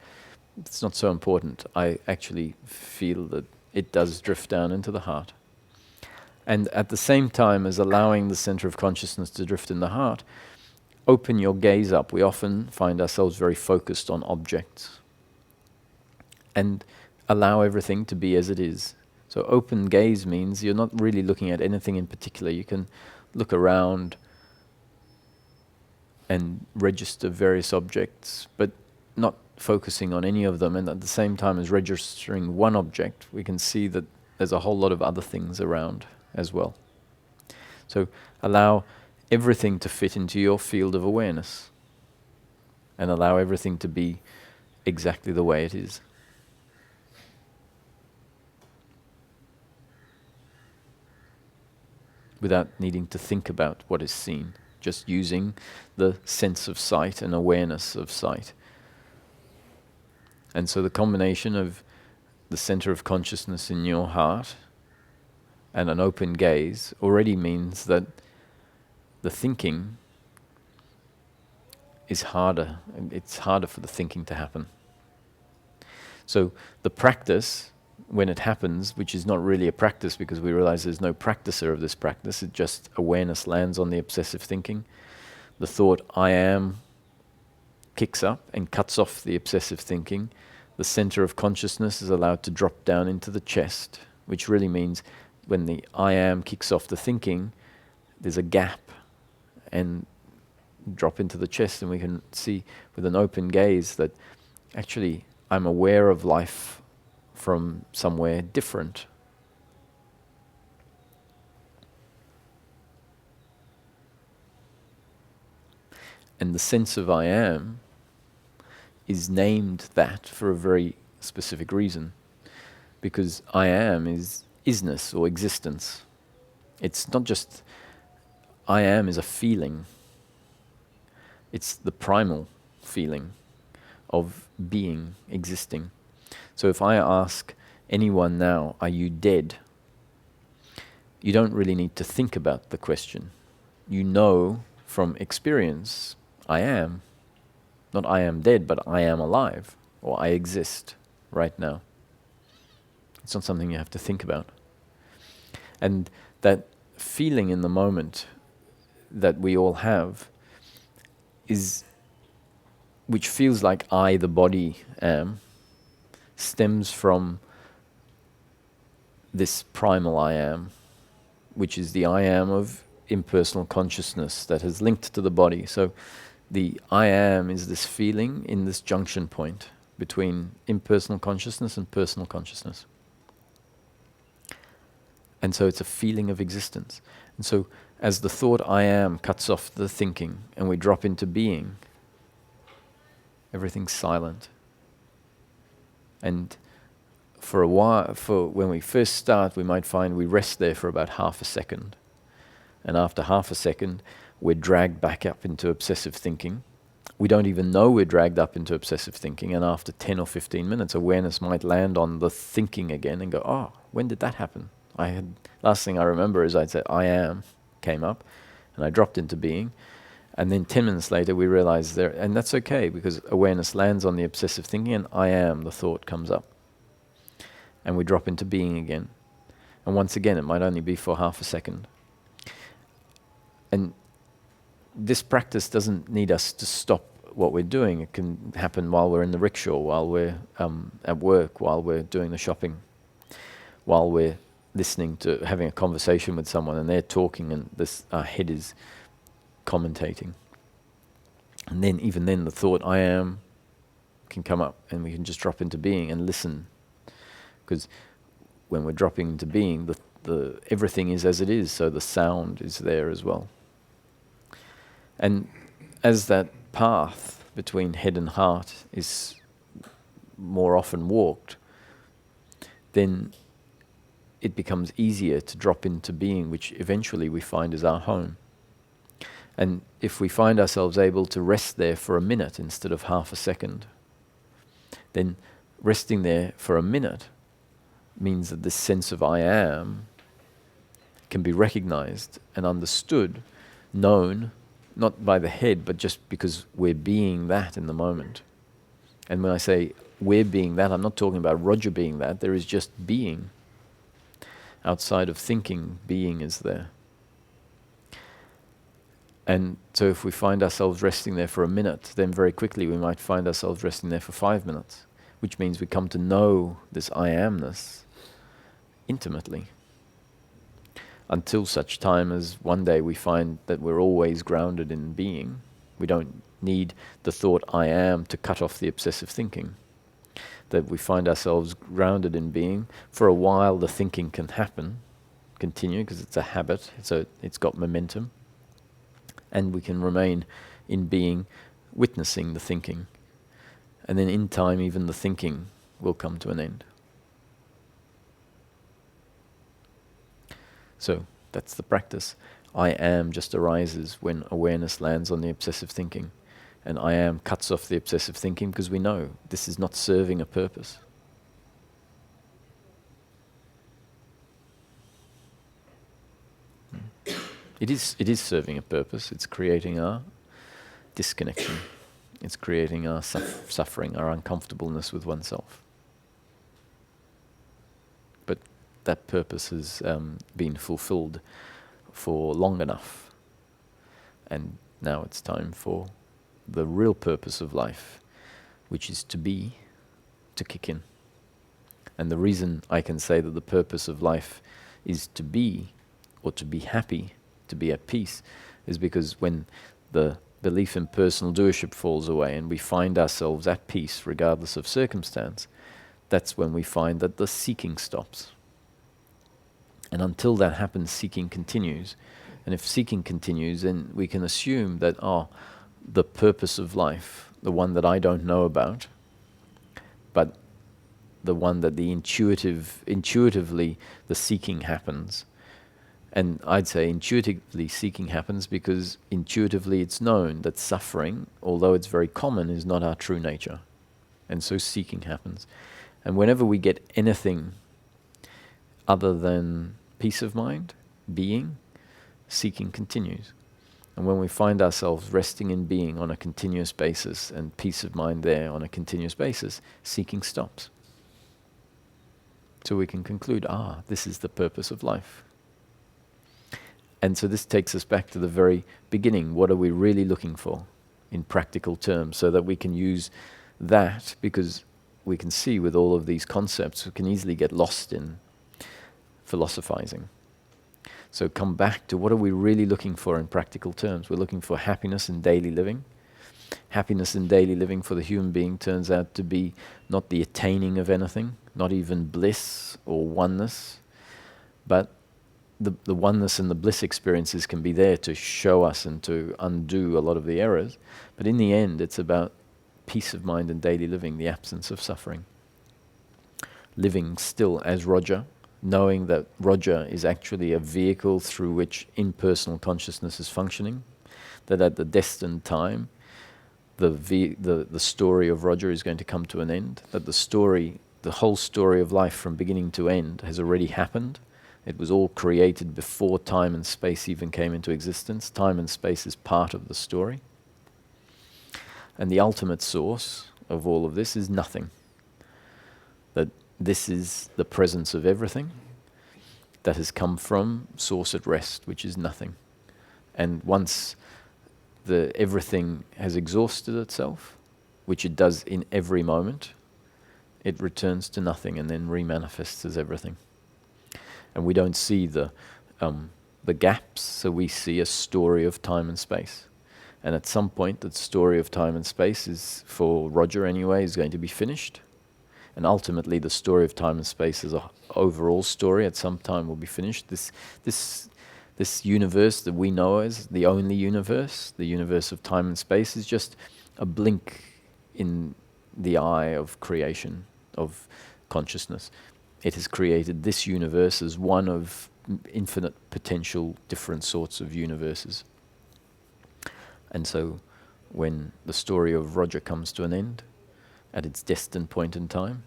It's not so important. I actually feel that it does drift down into the heart. And at the same time as allowing the center of consciousness to drift in the heart, open your gaze up. We often find ourselves very focused on objects. And allow everything to be as it is. So open gaze means you're not really looking at anything in particular. You can look around and register various objects, but not focusing on any of them. And at the same time as registering one object, we can see that there's a whole lot of other things around as well. So allow everything to fit into your field of awareness and allow everything to be exactly the way it is. Without needing to think about what is seen, just using the sense of sight and awareness of sight. And so the combination of the center of consciousness in your heart and an open gaze already means that the thinking is harder, and it's harder for the thinking to happen. So the practice, when it happens, which is not really a practice because we realize there's no practicer of this practice, it just awareness lands on the obsessive thinking. The thought, I am, kicks up and cuts off the obsessive thinking. The center of consciousness is allowed to drop down into the chest, which really means when the I am kicks off the thinking, there's a gap and drop into the chest, and we can see with an open gaze that actually I'm aware of life from somewhere different. And the sense of I am is named that for a very specific reason. Because I am is isness or existence. It's not just I am is a feeling. It's the primal feeling of being, existing. So if I ask anyone now, are you dead? You don't really need to think about the question. You know from experience, I am. Not I am dead, but I am alive, or I exist right now. It's not something you have to think about. And that feeling in the moment that we all have is, which feels like I, the body, am, stems from this primal I am, which is the I am of impersonal consciousness that has linked to the body. So the I am is this feeling in this junction point between impersonal consciousness and personal consciousness. And so it's a feeling of existence. And so as the thought I am cuts off the thinking and we drop into being, everything's silent. And for a while, when we first start, we might find we rest there for about half a second. And after half a second, we're dragged back up into obsessive thinking. We don't even know we're dragged up into obsessive thinking. And after 10 or 15 minutes, awareness might land on the thinking again and go, oh, when did that happen? Last thing I remember is I'd say, I am, came up, and I dropped into being. And then 10 minutes later, we realize there, and that's okay, because awareness lands on the obsessive thinking, and I am, the thought comes up. And we drop into being again. And once again, it might only be for half a second. And this practice doesn't need us to stop what we're doing. It can happen while we're in the rickshaw, while we're at work, while we're doing the shopping, while we're listening to, having a conversation with someone, and they're talking, and our head is commentating. And then, even then, the thought, I am, can come up, and we can just drop into being and listen. Because when we're dropping into being, the everything is as it is, so the sound is there as well. And as that path between head and heart is more often walked, then it becomes easier to drop into being, which eventually we find is our home. And if we find ourselves able to rest there for a minute instead of half a second, then resting there for a minute means that this sense of I am can be recognized and understood, known, not by the head, but just because we're being that in the moment. And when I say we're being that, I'm not talking about Roger being that. There is just being. Outside of thinking, being is there. And so if we find ourselves resting there for a minute, then very quickly we might find ourselves resting there for 5 minutes, which means we come to know this I amness intimately, until such time as one day we find that we're always grounded in being. We don't need the thought I am to cut off the obsessive thinking. That we find ourselves grounded in being. For a while the thinking can continue, because it's a habit, so it's got momentum. And we can remain in being, witnessing the thinking. And then in time even the thinking will come to an end. So that's the practice. I am just arises when awareness lands on the obsessive thinking. And I am cuts off the obsessive thinking because we know this is not serving a purpose. It is serving a purpose. It's creating our disconnection. It's creating our suffering, our uncomfortableness with oneself. But that purpose has been fulfilled for long enough. And now it's time for the real purpose of life, which is to be, to kick in. And the reason I can say that the purpose of life is to be, or to be happy, to be at peace, is because when the belief in personal doership falls away and we find ourselves at peace regardless of circumstance, that's when we find that the seeking stops. And until that happens, seeking continues. And if seeking continues, then we can assume that, the purpose of life, the one that I don't know about, but the one that intuitively the seeking happens. And I'd say intuitively seeking happens because intuitively it's known that suffering, although it's very common, is not our true nature. And so seeking happens. And whenever we get anything other than peace of mind, being, seeking continues. And when we find ourselves resting in being on a continuous basis and peace of mind there on a continuous basis, seeking stops. So we can conclude, this is the purpose of life. And so this takes us back to the very beginning. What are we really looking for in practical terms, so that we can use that, because we can see with all of these concepts, we can easily get lost in philosophizing. So come back to what are we really looking for in practical terms. We're looking for happiness in daily living. Happiness in daily living for the human being turns out to be not the attaining of anything, not even bliss or oneness, but the oneness and the bliss experiences can be there to show us and to undo a lot of the errors. But in the end, it's about peace of mind in daily living, the absence of suffering. Living still as Roger, knowing that Roger is actually a vehicle through which impersonal consciousness is functioning, that at the destined time, the story of Roger is going to come to an end, that the whole story of life from beginning to end has already happened. It was all created before time and space even came into existence. Time and space is part of the story. And the ultimate source of all of this is nothing. That this is the presence of everything that has come from source at rest, which is nothing. And once everything has exhausted itself, which it does in every moment, it returns to nothing and then remanifests as everything. And we don't see the gaps, so we see a story of time and space. And at some point, that story of time and space is, for Roger anyway, is going to be finished. And ultimately, the story of time and space as an overall story at some time will be finished. This This universe that we know as the only universe, the universe of time and space, is just a blink in the eye of creation, of consciousness. It has created this universe as one of infinite potential different sorts of universes. And so when the story of Roger comes to an end, at its destined point in time,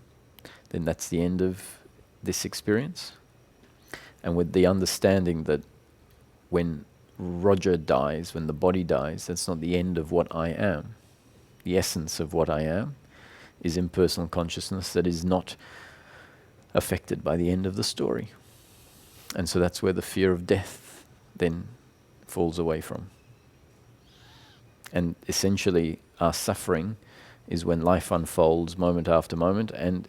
then that's the end of this experience. And with the understanding that when Roger dies, when the body dies, that's not the end of what I am. The essence of what I am is impersonal consciousness that is not affected by the end of the story. And so that's where the fear of death then falls away from. And essentially our suffering is when life unfolds moment after moment, and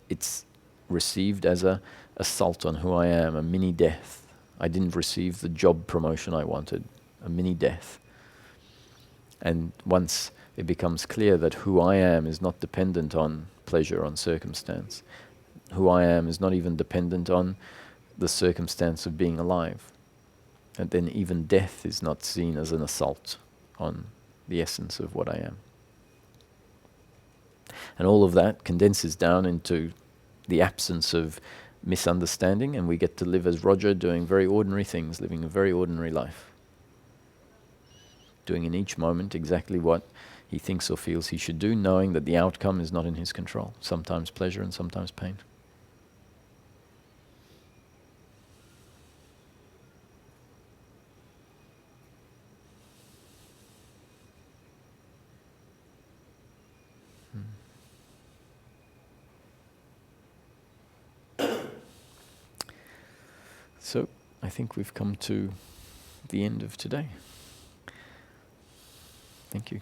it's received as a assault on who I am, a mini death. I didn't receive the job promotion I wanted, a mini death. And once it becomes clear that who I am is not dependent on pleasure, on circumstance, who I am is not even dependent on the circumstance of being alive, and then even death is not seen as an assault on the essence of what I am. And all of that condenses down into the absence of misunderstanding, and we get to live as Roger, doing very ordinary things, living a very ordinary life, doing in each moment exactly what he thinks or feels he should do, knowing that the outcome is not in his control, sometimes pleasure and sometimes pain. So, I think we've come to the end of today. Thank you.